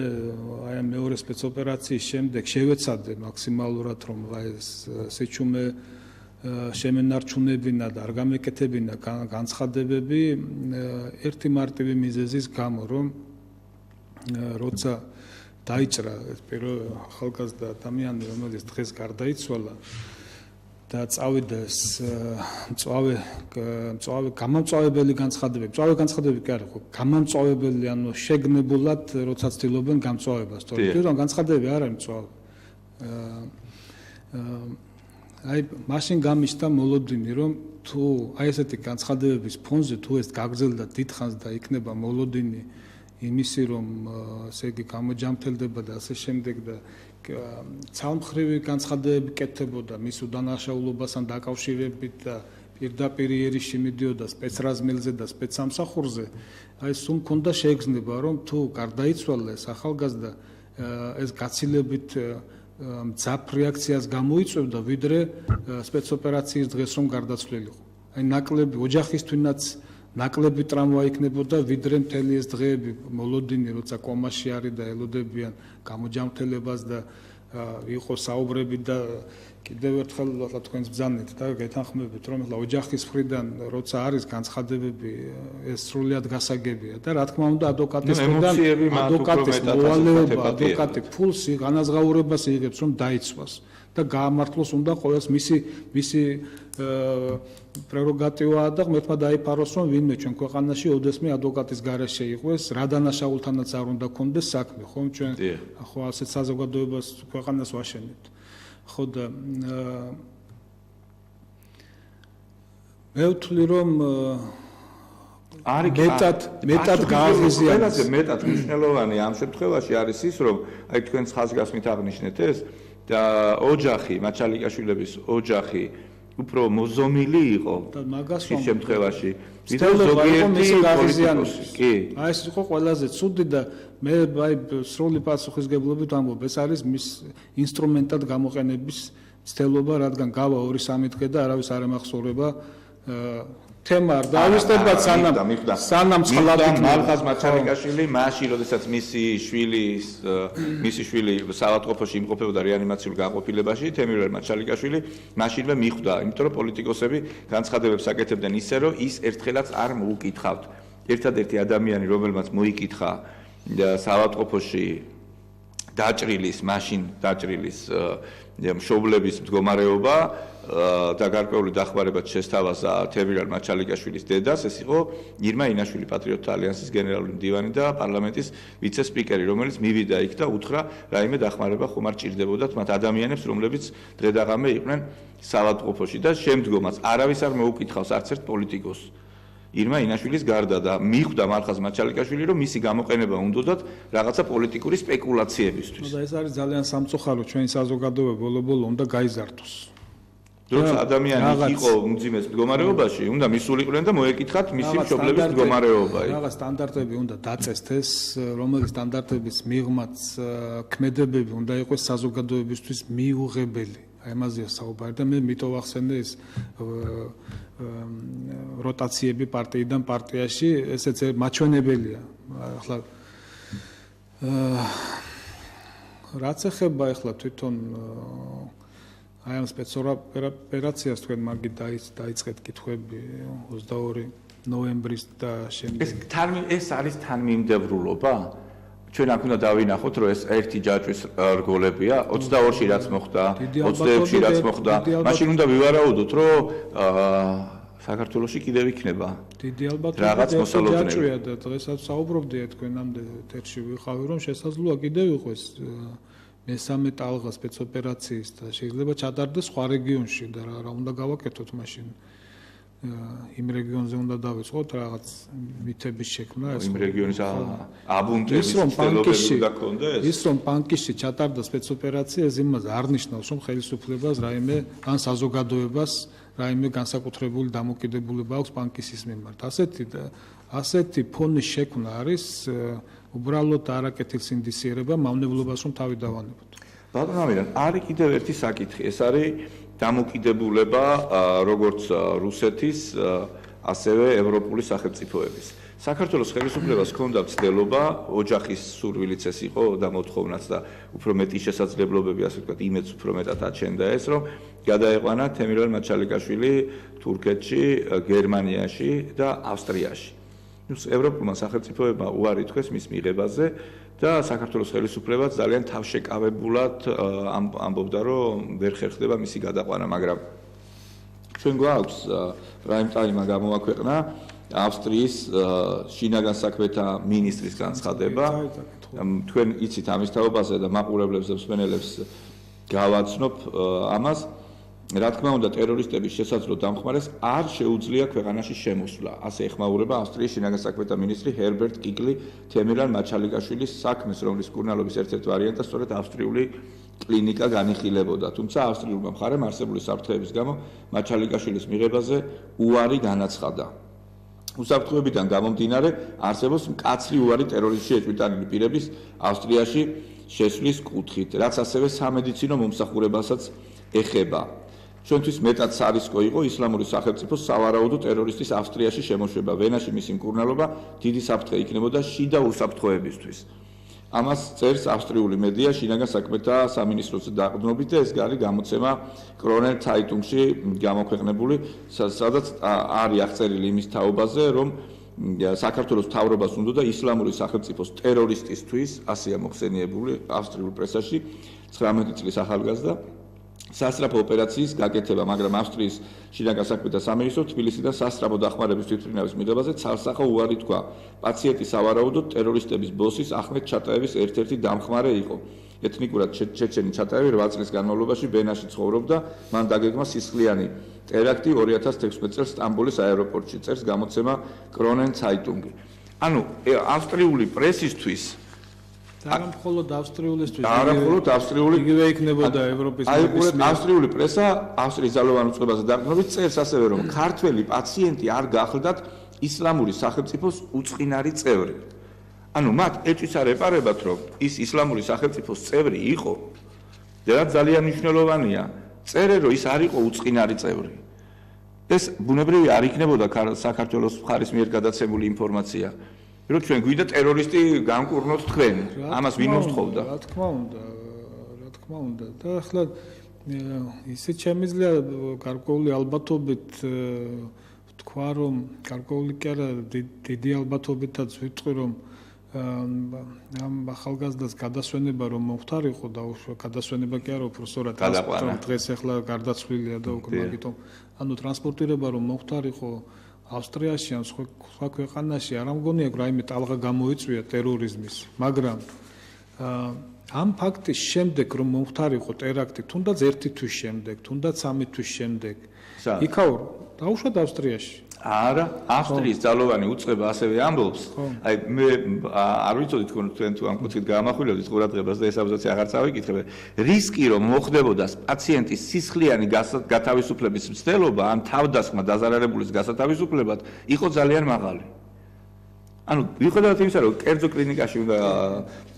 Speaker 2: აი ამ მეორე სპეცოპერაციის შემდეგ შევეცადე მაქსიმალურად რომ ეს სიჩუმე შემენარჩუნებინა და არ გამეკეთებინა განცხადებები ერთი მარტივი მიზეზის გამო, რომ როცა დაიჭრა ეს პირველ ახალგაზრდა ადამიანი, რომელიც დღეს გარდაიცვალა და წავიდა ეს გამამწვავებელი განცხადებები, მწვავე განცხადებები კი არა, ხო, გამამწვავებელი, ანუ შეგნებულად, როცა ცდილობენ გამწვავებას, თორემ პირდაპირ განცხადებები არ არის მწვავე. აი, მაშინ გამიშთა მოლოდინი, რომ თუ აი ესეთი განცხადებების ფონზე თუ ეს გაგრძელდა დიდხანს და იქნება მოლოდინი იმისი, რომ ესე იგი გამოჯამთელდება და ასე შემდეგ და ცალმხრივი განცხადებები კეთდებოდა მის უდანაშაულობასთან დაკავშირებით და პირდაპირ იერიშში მიდიოდა სპეცრაზმელზე და სპეცსამსახურზე, აი სულ მქონდა შეგრძნება, რომ თუ გარდაიცვალა ეს ახალგაზრდა, ეს გაცილებით მძაფ რეაქციას გამოიწვევდა, ვიდრე სპეცოპერაციის დღეს რომ გარდაცვლილიყო. აი ნაკლები ოჯახისთვინაც ნაკლები ტრამვა იქნებოდა, ვიდრე მთელი ეს დღეები მოლოდინი, როცა კომაში არის და ელოდებიან გამოჯამთელებას და იყო საუბრები და კიდევ ერთხელ თქვენს ბრძანეთ და გეთანხმებით, რომ ახლა ოჯახის მხრიდან როცა არის განცხადებები, ეს სრულიად გასაგებია და რა თქმა უნდა ადვოკატის მხრიდან ადვოკატის მოვალეობა, ადვოკატი ფულს განაზღაურებას იღებს, რომ დაიცვას და გაამართლოს უნდა ყოველს მისი პრეროგატივაა და ღმერთმა დაიფაროს, რომ ვინმე ჩვენ ქვეყანაში ოდესმე ადვოკატის გარეშე იყოს, რა დანაშაულთანაც არ უნდა კონდეს საქმე, ხომ ჩვენ ხო ასეთ საზოგადოებას ქვეყანას ვაშენებთ. ხო და მე ვთვლი, რომ მეტად გააღიზიანებს.
Speaker 1: მეტად მნიშვნელოვანი ამ შემთხვევაში არის ის, რომ აი თქვენ ხაზგასმით აღნიშნეთ ეს და ოჯახი, მაჩალიკაშვილების ოჯახი უფრო მოზომილი იყო ის შემთხვევაში.
Speaker 2: კი. აი ეს იყო ყველაზე ცუდი და მე აი სრული პასუხისმგებლობით ვამბობ, ეს არის მის ინსტრუმენტად გამოყენების ცდელობა, რადგან გავა 2-3 დღე და არავის არ ემახსოვრება თემა არ დავისწრებათ სანამ წყლად
Speaker 1: მალხაზ მაჩალიკაშვილი მაშინ როდესაც მისი შვილი საავადმყოფოში იმყოფებოდა რეანიმაციულ განყოფილებაში თემირ მაჩალიკაშვილი მაშინვე მიხვდა იმიტომ რომ პოლიტიკოსები განცხადებებს აკეთებდნენ ისე რომ ის ერთხელაც არ მოუკითხავთ ერთადერთი ადამიანი რომელმაც მოიკითხა საავადმყოფოში დაჭრილის მშობლების მდგომარეობა და გარკვეული დახმარებაც შესთავაზა თემირ მაჩალიკაშვილის დედას ეს იყო ირმა ინაშვილი პატრიოტთა ალიანსის გენერალური მდივანი და პარლამენტის ვიცე-სპიკერი რომელიც მივიდა იქ და უთხრა რაიმე დახმარება ხომ არ ჭირდებოდათ მათ ადამიანებს რომლებიც დღე-დაღამე იყვნენ საავადმყოფოში და შემდგომაც არავის არ მოუკითხავს არც ერთ პოლიტიკოსს ირმა ინაშვილის გარდა და მიხვდა მალხაზ მაჩალიკაშვილი რომ მისი გამოყენება უნდათ რაღაცა პოლიტიკური სპეკულაციებისთვის.
Speaker 2: და ეს არის ძალიან სამწუხარო ჩვენი საზოგადოება ბოლო-ბოლო უნდა გაიზარდოს.
Speaker 1: როცა ადამიანი იყო უმძიმეს მდგომარეობაში, უნდა მისულიყვნენ და მოეკითხათ მისი მშობლების მდგომარეობა.
Speaker 2: რაღაც სტანდარტები უნდა დაწესდეს, რომელი სტანდარტების მიღმაც ქმედებები უნდა იყოს საზოგადოებისთვის მიუღებელი. აი ამაზეა საუბარი და მე მიტოვახსენე ეს როტაციები პარტიიდან პარტიაში, ესეც მაჩვენებელია. ახლა რაც ეხება ახლა თვითონ აი ამ სპეცოპერაციას თქვენ მაგით დაიწყეთ კითხვები 22 ნოემბრის და შემდეგ
Speaker 1: ეს არის თანმიმდევრულობა? ჩვენ აქ უნდა დავინახოთ რომ ეს ერთი ჯაჭვის რგოლებია 22-ში რაც მოხდა 26-ში რაც მოხდა მაშინ უნდა ვივარაუდოთ რომ საქართველოში კიდევ იქნება
Speaker 2: დიდი ალბათობით ჯაჭვია და დღესაც საუბრობდია თქვენამდე ეთერში ვიყავი რომ შესაძლოა კიდევ იყოს მესამე ტალღა სპეცოპერაციის და შეიძლება ჩატარდეს სხვა რეგიონში და რა უნდა გავაკეთოთ მაშინ იმ რეგიონზე უნდა დავიწყოთ რაღაც მითების შექმნა ეს
Speaker 1: იმ რეგიონის აბუნტების ცდილობები უნდა გქონდეს
Speaker 2: ის რომ პანკისში ჩატარდა სპეცოპერაცია ეს იმას არ ნიშნავს რომ ხელისუფლებას რაიმე ან საზოგადოებას რაიმე განსაკუთრებული დამოკიდებულება აქვს პანკისის მიმართ ასეთი ფონის შექმნა არის უბრალოდ არაკეთილსინდისიერება მავნებლობას რომ თავი დავანებოთ.
Speaker 1: ბატონო ამირან, არის კიდევ ერთი საკითხი, ეს არის დამოკიდებულება როგორც რუსეთის, ასევე ევროპული სახელმწიფოების. საქართველოს ხელისუფლებას ჰქონდა მცდელობა, ოჯახის სურვილიც ეს იყო და მოთხოვნაც და უფრო მეტი შესაძლებლობები, ასე ვთქვათ, იმედს უფრო მეტად აჩენდა ეს, რომ გადაეყვანა თემირ მაჩალიკაშვილი თურქეთში, გერმანიაში და ავსტრიაში. ევროპულმა სახელმწიფოებმა უარი თქვეს მის მიღებაზე და საქართველოს ხელისუფლებაც ძალიან თავშეკავებულად ამბობდა რომ ვერ ხერხდება მისი გადაყვანა, მაგრამ ჩვენ გვაქვს პრაიმ ტაიმმა გამოაქვეყნა ავსტრიის შინაგან საქმეთა მინისტრის განცხადება. თქვენ იცით ამის თაობაზე და მაყურებლებს და მსმენელებს გავაცნობ ამას. რა თქმა უნდა ტერორისტების შესაძლო დამხმარეს არ შეუძლია ქვეყანაში შემოსვლა ასე ეხმაურება ავსტრიის შინაგან საქმეთა მინისტრი ჰერბერტ კიკლი თემირ მაჩალიკაშვილის საქმეს რომლის კურნალობის ერთ-ერთ ვარიანტად სწორედ ავსტრიული კლინიკა განიხილებოდა თუმცა ავსტრიულმა მხარემ არსებული საფრთხეების გამო მაჩალიკაშვილის მიღებაზე უარი განაცხადა უსაფრთხოებიდან გამომდინარე არსებობს მკაცრი უარი ტერორისტში ეჭვმიტანილი პირების ავსტრიაში შესვლის კუთხით რაც ასევე სამედიცინო მომსახურებასაც ეხება ჩვენთვის მეტად სარისკო იყო ისლამური სახელმწიფოს სავარაუდო ტერორისტის ავსტრიაში შემოშვება ვენაში მისი მკურნალობა დიდი საფრთხე იქნებოდა შიდა უსაფრთხოებისთვის ამას წერს ავსტრიული მედია შინაგან საქმეთა სამინისტროს დაყრდნობით და ეს არის გამოცემა კრონერ ცაიტუნგში გამოქვეყნებული სადაც არის აღწერილი იმის თაობაზე რომ საქართველოს მთავრობას უნდა ისლამური სახელმწიფოს ტერორისტისთვის ასეა მოხსენიებული ავსტრიულ პრესაში 19 წლის ახალგაზრდა სასწრაფო ოპერაციის გაკეთება, მაგრამ ავსტრიის შინაგან საქმეთა სამინისტრო თბილისიდან სასწრაფო დახმარების თვითმფრინავის მიღებაზე ცალსახო უარი თქვა. პაციენტი სავარაუდოდ ტერორისტების ბოსის ახმედ ჩატაევის ერთ-ერთი დამხმარე იყო. ეთნიკურად ჩეჩენი ჩატაევი 8 წლის განმავლობაში ვენაში ცხოვრობდა, მან დაგეგმა სისხლიანი ტერაქტი 2016 წელს სტამბოლის აეროპორტში, წერს გამოცემა კრონერ ცაიტუნგი. ანუ ავსტრიული პრესისთვის
Speaker 2: არა მხოლოდ ავსტრიულისთვის,
Speaker 1: არა მხოლოდ ავსტრიული,
Speaker 2: იგივე იქნებოდა ევროპის
Speaker 1: ავსტრიული პრესა ავსტრიის ძალოვან უწყებაზე დაყრდნობით წერს ასევე რომ ქართველი პაციენტი არ გახლდათ ისლამური სახელმწიფოს უწყინარი წევრი. ანუ მათ ეჭვიც არ ეპარებათ რომ ის ისლამური სახელმწიფოს წევრი იყო და ძალიან მნიშვნელოვანია წერე რომ ის არ იყო უწყინარი წევრი. ეს ბუნებრივი არ იქნებოდა საქართველოს მხარის მიერ გადაცემული ინფორმაცია. რომ ჩვენ გვიდა ტერორისტი განკურნოთ თქვენ. ამას ვინ მოსთხოვდა?
Speaker 2: რა თქმა უნდა. და ახლა ისე შემიძლია გარკვეული ალბათობით თქვა რომ გარკვეული კი არა დიდი ალბათობითაც ვიტყვი რომ ამ ახალგაზრდას გადასვენება რომ მომხდარიყო და გადასვენება კი არა უბრალოდ დღეს ახლა გარდაცვლილია და უკვე მაგიტომ ანუ ტრანსპორტირება რომ მომხდარიყო ავსტრიაში ან სხვა ქვეყანაში არ ამგონია რაიმე ტალღა გამოიწვია ტერორიზმის მაგრამ ამ ფაქტის შემდეგ რომ მომხდარიყო ტერაქტი თუნდაც 1 თვის შემდეგ თუნდაც 3 თვის შემდეგ იქაურ დაუშვათ ავსტრიაში
Speaker 1: არა, ავსტრიის ძალოვანი უწყება ასევე ამბობს. აი მე არ ვიცოდი თქვენ თუ ამ კუთხით გაამახვილებდით ყურადღებას და ესაც აღარ წავიკითხებ. რისკი რომ მოხდებოდა პაციენტის სისხლიანი გათავისუფლების მცდელობა ან თავდასხმა დაზარალებულის გასათავისუფლებად იყო ძალიან მაღალი. ანუ მიუხედავად იმისა, რომ კერძო კლინიკაში უნდა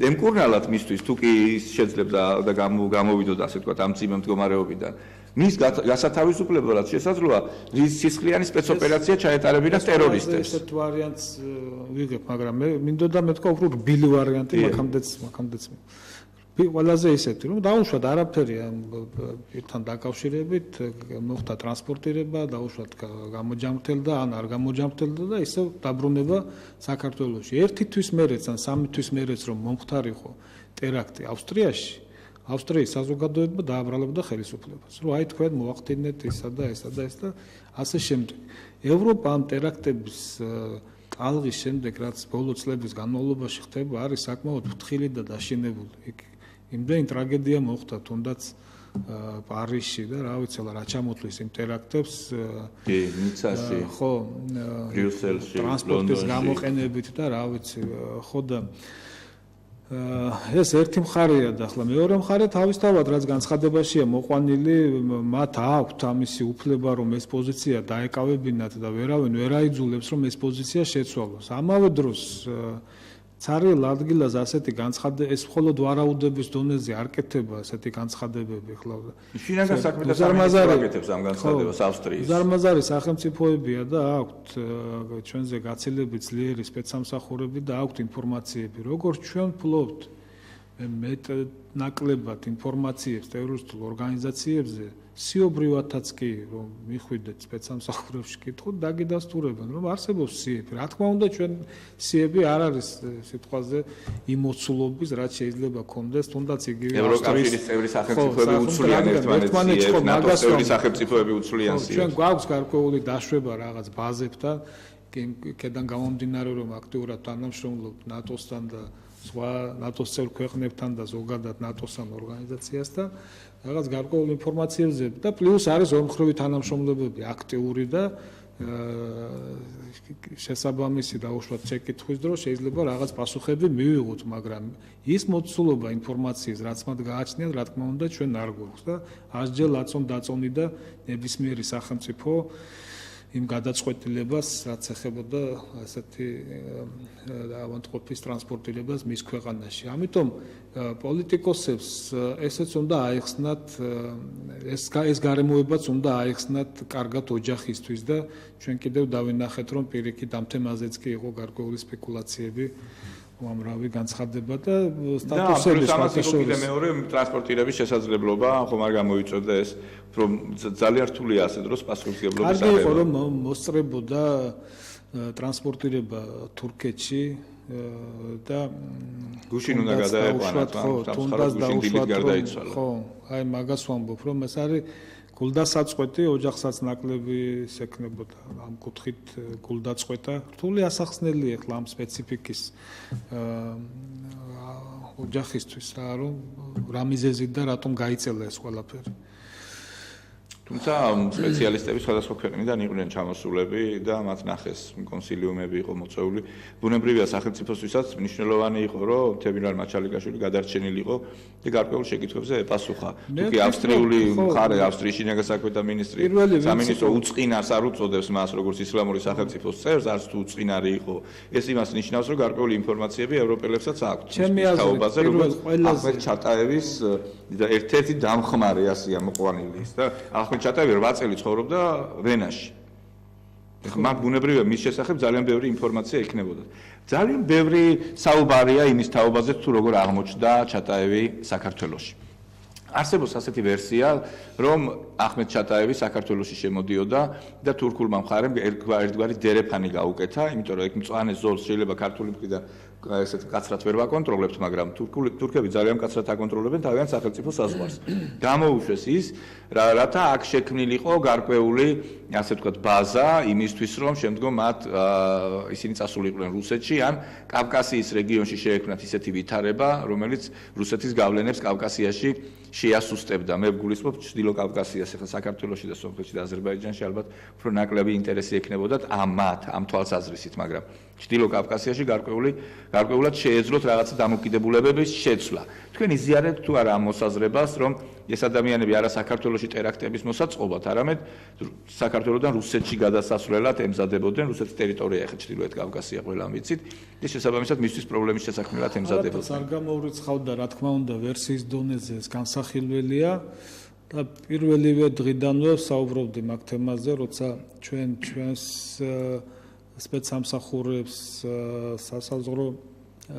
Speaker 1: ემკურნალათ მისთვის თუ კი შეძლებდა და გამოვიდოდა ასე ვთქვათ ამ წიმე მდგომარეობიდან. მის გასათავისუფლებლად შესაძლოა სისხლიანი სპეცოპერაცია ჩაეტარებინა ტერორისტებს.
Speaker 2: ესეთ ვარიანტს ვიღებ, მაგრამ მე მინდოდა მეთქვა უფრო რბილი ვარიანტი მაგამდეც. ყველაზე ისეთი, რომ დაუშვათ არაფერი ამ ერთთან დაკავშირებით, მოხდა ტრანსპორტირება, დაუშვათ გამოჯამრთელდა, ან არ გამოჯამრთელდა და ისევ დაბრუნება საქართველოში. 1 თვის მერეც ან 3 თვის მერეც რომ მომხდარიყო ტერაქტი ავსტრიაში, ავსტრიის საზოგადოება დააბრალებდა ხელისუფლებას. რომ აი თქვენ მოახდინეთ ისა და ეს და ასე შემდეგ. ევროპა ამ ტერაქტების ტალღის შემდეგ, რაც ბოლო წლების განმავლობაში ხდება, არის საკმაოდ ფრთხილი და დაშინებული. იმდენი ტრაგედია მოხდა თუნდაც პარიზში და რა ვიცი რა ჩამოთვლის იმ ტერაქტებს
Speaker 1: ნიცაში
Speaker 2: ხო
Speaker 1: ბრიუსელში
Speaker 2: ტრანსპორტის გამოყენებით და რა ვიცი ხო და ეს ერთი მხარეა და ახლა მეორე მხარე თავისთავად რაც განცხადებაშია მოყვანილი მათ აქვთ ამისი უფლება რომ ეს პოზიცია დაეკავებინათ და ვერავინ ვერ აიძულებს რომ ეს პოზიცია შეცვალოს ამავე დროს царил ადგილას ასეთი განცხადება ეს მხოლოდ ვარაუდების დონეზე არ კეთება ასეთი განცხადებები ახლა
Speaker 1: შინაგან საქმეთა სამინისტრო აკეთებს ამ განცხადებას ავსტრიის
Speaker 2: ზარმაზარი სახელმწიფოებია და აქვთ ჩვენზე გაცილებით ძლიერი სპეცსამსახურები და აქვთ ინფორმაციები როგორც ჩვენ ფლობთ მეტნაკლებად ინფორმაციებს ტერორისტულ ორგანიზაციებზე სიობრივათაც კი რომ მიხვიდეთ სპეცსამსახურებში კითხოთ დაგიდასტურებენ რომ არსებობს სიები რა თქმა უნდა ჩვენ სიები არ არის სიტყვაზე იმოცულობის რაც შეიძლება კონდეს თუნდაც იგივე
Speaker 1: ევროკავშირის წევრი სახელმწიფოები უცვლიან ერთმანეთს ნატოს წევრი სახელმწიფოები უცვლიან სიებს
Speaker 2: ჩვენ გვაქვს გარკვეული დაშვება რაღაც ბაზებთან კედან გამომდინარე რომ აქტიურად თანამშრომლობთ ნატოსთან და სხვა ნატოს წევრ ქვეყნებთან და ზოგადად ნატოსთან ორგანიზაციასთან რაღაც გარკვეულ ინფორმაციებზე და პლუს არის ორმხრივი თანამშრომლობები აქტიური და შესაბამისი დაუშვათ შეკითხვის დროს შეიძლება რაღაც პასუხები მივიღოთ მაგრამ ის მოცულობა ინფორმაციის რაც მათ გააჩნიათ რა თქმა უნდა ჩვენ არ გვაქვს და ასჯერ აწონ-დაწონი და ნებისმიერი სახელმწიფო იმ გადაწყვეტილებას რაც ეხებოდა ასეთი ავადმყოფის ტრანსპორტირებას მის ქვეყანაში. ამიტომ პოლიტიკოსებს ესეც უნდა აეხსნათ ეს გარემოებაც უნდა აეხსნათ კარგად ოჯახისთვის და ჩვენ კიდევ დავინახეთ რომ პირიქით ამ თემაზეც კი იყო გარკვეული სპეკულაციები უამრავი განცხადება და სტატუსების
Speaker 1: ფაქტობრივად მეორე ტრანსპორტირების შესაძლებლობა ხომ არ გამოიწვევდა ეს რომ ძალიან რთულია ასე დროს პასუხისმგებლობის აღება.
Speaker 2: კარგი იყო რომ მოსწრებოდა ტრანსპორტირება თურქეთში და
Speaker 1: გუშინ უნდა გადაეყვანათ თუნდაც
Speaker 2: დაუშვათ
Speaker 1: გარდაიცვალა.
Speaker 2: ხო, აი მაგას ვამბობ რომ ეს არის გულდასაწყვეტი ოჯახსაც ნაკლები შექმნებოდა ამ კუთხით გულდაწყვეტა რთული ასახსნელი ახლა ამ სპეციფიკის ოჯახისთვის რა რომ რა მიზეზით და რატომ გაიწელა ეს ყველაფერი
Speaker 1: თუმცა სპეციალისტები სხვადასხვა ქვეყნიდან იყვნენ ჩამოსულები და მათ ნახეს კონსილიუმები იყო მოწვეული. ბუნებრივია სახელმწიფოსთვისაც მნიშვნელოვანი იყო, რომ თემირან მაჩალიკაშვილი გადარჩენილი იყო და გარკვეულ შეკითხვებზე ეპასუხა. თუკი ავსტრიული მხარე, ავსტრიის შინაგან საქმეთა მინისტრი სამინისტრო უწყინარს არ უწოდებს მას როგორც ისლამური სახელმწიფოს წევრს, არც თუ უწყინარი იყო. ეს იმას ნიშნავს, რომ გარკვეული ინფორმაციები ევროპელებსაც აქვთ. თაობაზე, როგორც აჰმედ ჩატაევის და ერთ-ერთი დამხმარე ასია მოყვანილი ის და აჰმედ ჩატაევი 8 წელი ცხოვრობდა ვენაში. მაგ ბუნებრივია მის შესახებ ძალიან ბევრი ინფორმაცია იქნებოდა. ძალიან ბევრი საუბარია იმის თაობაზე თუ როგორ აღმოჩნდა ჩატაევი საქართველოში. არსებობს ასეთი ვერსია, რომ აჰმედ ჩატაევი საქართველოში შემოდიოდა და თურქულმა მხარემ ერთგვარი დერეფანი გაუკეთა, იმიტომ რომ ეგ მწვანე ზოლს შეიძლება ქართული მხრიდან ესეთ კაცრად ვერ ვაკონტროლებთ, მაგრამ თურქები ძალიან კაცრად აკონტროლებენ თავიანთ სახელმწიფო საზღვარს. გამოუშვეს ის, რათა აქ შექმნილიყო გარკვეული, ასე ვთქვათ, ბაზა იმისთვის, რომ შემდგომ მათ ისინი წასულიყვნენ რუსეთში, ან კავკასიის რეგიონში შეექმნათ ისეთი ვითარება, რომელიც რუსეთის გავლენებს კავკასიაში შეასუსტებდა. მე ვგულისხმობ ჩრდილო კავკასიას, ახლა საქართველოში და სომხეთში და აზერბაიჯანში ალბათ უფრო ნაკლები ინტერესი ექნებოდათ ამ თვალსაზრისით, მაგრამ ჩრდილო კავკასიაში გარკვეულად შეეძლოთ რაღაცა დამოკიდებულებების შეცვლა. თქვენ იზიარებთ თუ არა ამ მოსაზრებას, რომ ეს ადამიანები არა საქართველოში ტერაქტების მოსაწყობად, არამედ საქართველოდან რუსეთში გადასასვლელად ემზადებოდნენ, რუსეთის ტერიტორია ახლა ჩრდილოეთ კავკასია ყველამ ვიცით, და შესაბამისად მისთვის პრობლემის შესაქმნელად ემზადებოდნენ.
Speaker 2: არ გამოურიცხავდა, რა თქმა უნდა, ვერსიის დონეზე ეს განსახილველია და პირველივე დღიდანვე საუბრობდი მაგ თემაზე, როცა ჩვენს სპეცსამსახურებს,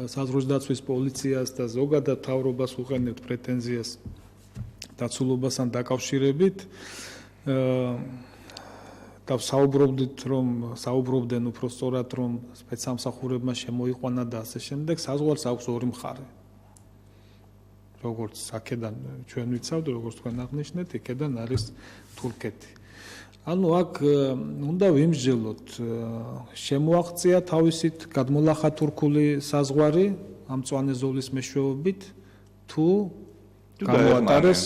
Speaker 2: საზღვრდაცვის პოლიციას და ზოგადად მთავრობას უყენებთ პრეტენზიას დაცულობასთან დაკავშირებით და საუბრობდნენ უფრო სწორად, რომ სპეცსამსახურებმა შემოიყვანა და ასე შემდეგ, საზღვარს აქვს ორი მხარე. როგორც აქედან ჩვენ ვიცავთ, როგორც თქვენ აღნიშნეთ, იქედან არის თურქეთი. ანუ აქ უნდა ვიმსჯელოთ, შემოაღწია თავისით გადმოლახა თურქული საზღვარი ამ მწვანე ზოლის მეშვეობით, თუ გამოატარეს,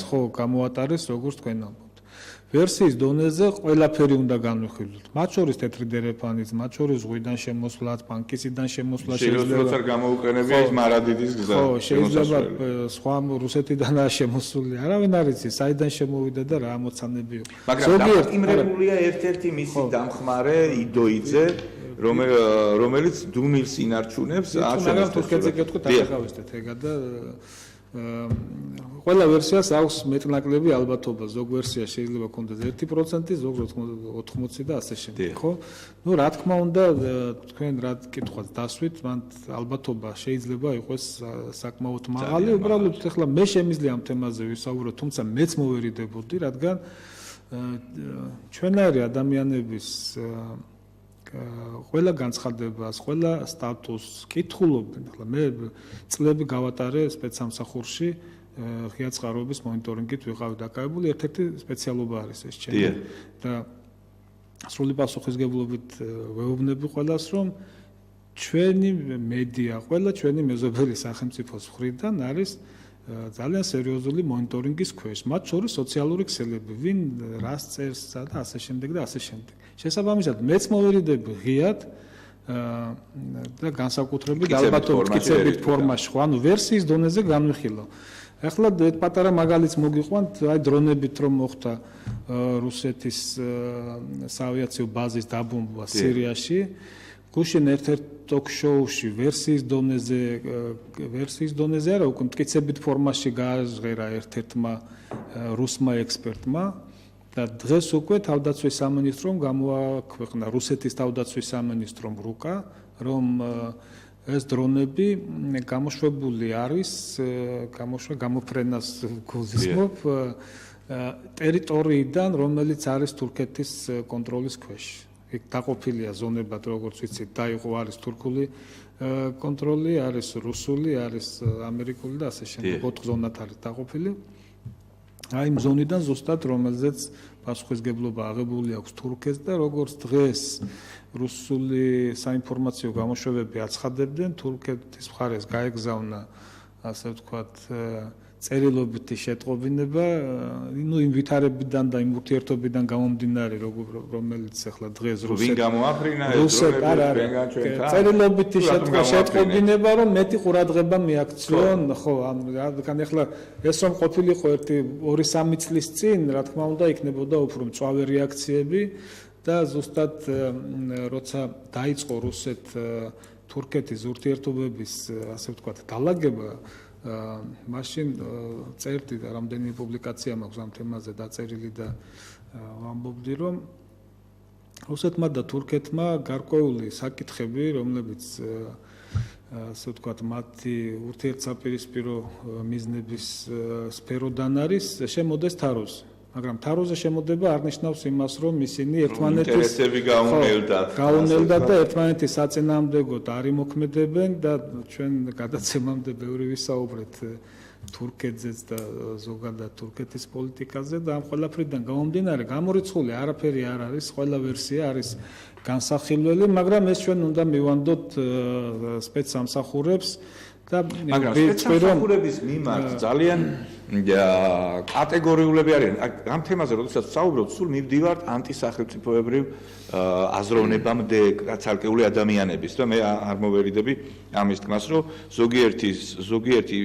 Speaker 2: როგორც თქვენ ამბობთ. ვერსიის დონეზე ყველაფერი უნდა განვიხილოთ. მათ შორის თეთრი დერეფანიც, მათ შორის ზღვიდან შემოსვლაც, პანკისიდან შემოსვლა
Speaker 1: შეიძლება გამოუყენებია ის მარადიდის გზა.
Speaker 2: ხო, შეიძლება სხვა რუსეთიდანაა შემოსული. არავინ არ იცის, საიდან შემოვიდა და რა ამოცანები იყო.
Speaker 1: მაგრამ დაპატიმრებულია ერთ-ერთი მისი დამხმარე იდოიძე, რომელიც დუმილს ინარჩუნებს,
Speaker 2: მაგრამ თურქეთზე გეტყვით, აღავსეთ ეგა და ყველა ვერსიას აქვს მეტნაკლები ალბათობა. ზოგ ვერსია შეიძლება ქონდეს 1%, ზოგ 80 და ასე შემდეგ, ხო? ნუ რა თქმა უნდა, თქვენ რა კითხვას დასვით, მან ალბათობა შეიძლება იყოს საკმაოდ მაღალი. უბრალოდ ახლა მე შემიძლია ამ თემაზე ვისაუბრო, თუმცა მეც მოვერიდებოდი, რადგან ჩვენაირი ადამიანების ყველა განცხადებას, ყველა სტატუსს კითხულობენ. ახლა მე წლები გავატარე სპეცსამსახურში, ღია წყაროების მონიტორინგით ვიყავი დაკავებული, ერთ-ერთი სპეციალობა არის ეს ჩემი. და სრული პასუხისგებლობით ვეუბნები ყველას, რომ ჩვენი მედია, ყველა ჩვენი მეზობელი სახელმწიფოს მხრიდან არის ძალიან სერიოზული მონიტორინგის ქვეშ, მათ შორის სოციალური ქსელები, ვინ რას წერს და ასე შემდეგ და ასე შემდეგ. შესაბამისად, მეც მოვერიდები ღიად და განსაკუთრებით ალბათობით მტკიცებით ფორმაში, ხო, ანუ ვერსიის დონეზე განვიხილო. ახლა პატარა მაგალითს მოგიყვანთ, აი დრონებით რომ მოხდა რუსეთის საავიაციო ბაზის დაბომბვა სირიაში. გუშინ ერთ-ერთ ტოკ-შოუში ვერსიის დონეზე არა, უკვე მტკიცებით ფორმაში გააჟღერა ერთ-ერთმა რუსმა ექსპერტმა და დღეს უკვე თავდაცვის სამინისტრომ გამოაქვეყნა რუსეთის თავდაცვის სამინისტრომ რუკა, რომ ეს დრონები გამოშვებული არის, გამოფრენას გულისხმობ ტერიტორიიდან, რომელიც არის თურქეთის კონტროლის ქვეშ. იქ დაყოფილია ზონებად, როგორც ვიცით, დაიყო არის თურქული კონტროლი, არის რუსული, არის ამერიკული და ასე შემდეგ. 4 ზონად არის დაყოფილი. აი იმ ზონიდან ზუსტად რომელზეც პასუხისგებლობა აღებული აქვს თურქეთს და როგორც დღეს რუსული საინფორმაციო გამოშვებები აცხადებდნენ, თურქეთის მხარეს გაეგზავნა, ასე ვთქვათ, წერილობითი შეტყობინება, ნუ იმ ვითარებიდან და იმ ურთიერთობიდან გამომდინარე, რომელიც ახლა დღეს
Speaker 1: ვინ გამოახრინა
Speaker 2: წერილობითი შეტყობინება, რომ მეტი ყურადღება მიაქციონ, ხო, რადგან ახლა ეს რომ ყოფილიყო 2-3 წლის წინ, რა თქმა უნდა, იქნებოდა უფრო მწვავე რეაქციები და ზუსტად როცა დაიწყო რუსეთ-თურქეთის ურთიერთობების, ასე ვთქვათ, დალაგება, მაშინ წერდი და რამდენი პუბლიკაცია მაქვს ამ თემაზე დაწერილი და ვამბობდი, რომ რუსეთმა და თურქეთმა გარკვეული საკითხები, რომლებიც ასე ვთქვათ, მათი ურთიერთსაპირისპირო მიზნების სფეროდან არის, შემოდეს თაროზე. მაგრამ თაროზე შემოდება არ ნიშნავს იმას, რომ ისინი ერთმანეთის
Speaker 1: ინტერესები გაუნელდათ
Speaker 2: და ერთმანეთის საწინააღმდეგოდ არ იმოქმედებენ და ჩვენ გადაცემამდე ბევრი ვისაუბრეთ თურქეთზეც და ზოგადად თურქეთის პოლიტიკაზე და ამ ყველაფრიდან გამომდინარე გამორიცხული არაფერი არ არის, ყველა ვერსია არის განსახილველი, მაგრამ ეს ჩვენ უნდა მივანდოთ სპეცსამსახურებს და
Speaker 1: მაგრამ სპეცსამსახურების მიმართ ძალიან კატეგორიულები არიან. ამ თემაზე როდესაც საუბრობთ, სულ მივდივართ ანტისახელმწიფოებრივ აზროვნებამდე ცალკეული ადამიანების და მე არ მოვერიდები ამის თქმას, რომ ზოგიერთი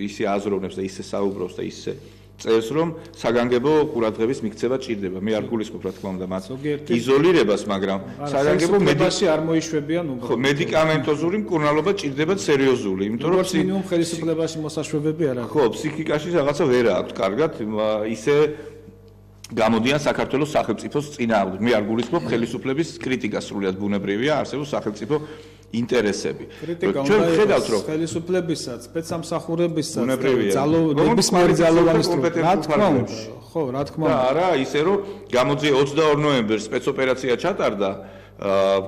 Speaker 1: ისე აზროვნებს და ისე საუბრობს და ისე წევს, რომ საგანგებო ყურადღების მიქცევა ჭირდება. მე არ გულისხმობ, რა თქმა უნდა, მათ იზოლირებას, მაგრამ საგანგებო
Speaker 2: მედიცინაში არ მოიშვებიან
Speaker 1: ხო, მედიკამენტოზური მკურნალობა ჭირდებათ სერიოზული, იმიტომ რომ
Speaker 2: მინიმუმ ხელისუფლებაში მოსაშვებები არ აქვს.
Speaker 1: ხო, ფსიქიკაში რაღაცა ვერ აქვს კარგად, ისე გამოდიან საქართველოს სახელმწიფოს წინააღმდეგ. მე არ გულისხმობ ხელისუფლების კრიტიკას, სრულად ბუნებრივია, არსებობს სახელმწიფო ინტერესები.
Speaker 2: ჩვენ ხედავთ, რომ ხელისუფლებისაც, სპეცსამსახურებისაც, ნებისმიერ ძალოვანი სტრუქტურა, რა თქმა უნდა, ხო, რა თქმა უნდა.
Speaker 1: და არა, ისე რომ გამოძიე 22 ნოემბერს სპეცოპერაცია ჩატარდა,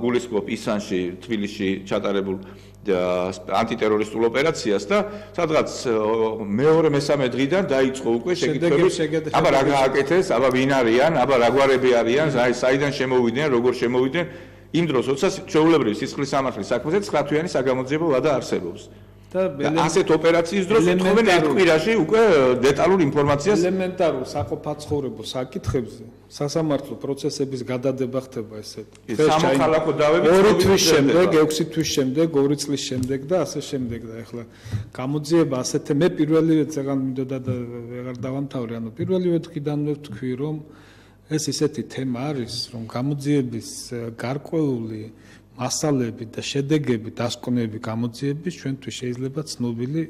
Speaker 1: გულისხმობ ისანში, თბილისში ჩატარებულ ანტიტერორისტულ ოპერაციას და სადღაც მეორე-მესამე დღიდან დაიწყო უკვე შეკითხვები. აბა რა გააკეთეს, აბა ვინ არიან, აბა რა გვარები არიან, საიდან შემოვიდნენ, როგორ შემოვიდნენ. იმ დროს, როდესაც ჩვეულებრივი სისხლის სამართლის საქმეზე 9 თვიანი საგამოძიებო ვადა არსებობს. და ასეთ ოპერაციის დროს ეთხოვენ ერთ კვირაში უკვე დეტალურ ინფორმაციას
Speaker 2: ელემენტარულ საყოფაცხოვრებო საკითხებზე სასამართლო პროცესების გადადება ხდება ესეთ.
Speaker 1: სამოქალაქო დავები
Speaker 2: 2 თვის შემდეგ, 6 თვის შემდეგ, 2 წლის შემდეგ და ასე შემდეგ და ეხლა გამოძიება ასეთე მე პირველივე წეგან მინდოდა და ვეღარ დავამთავრე, ანუ პირველივე დღიდანვე ვთქვი, რომ ეს ისეთი თემა არის, რომ გამოძიების გარკვეული მასალები და შედეგები დასკვნები გამოძიების ჩვენთვის შეიძლება ცნობილი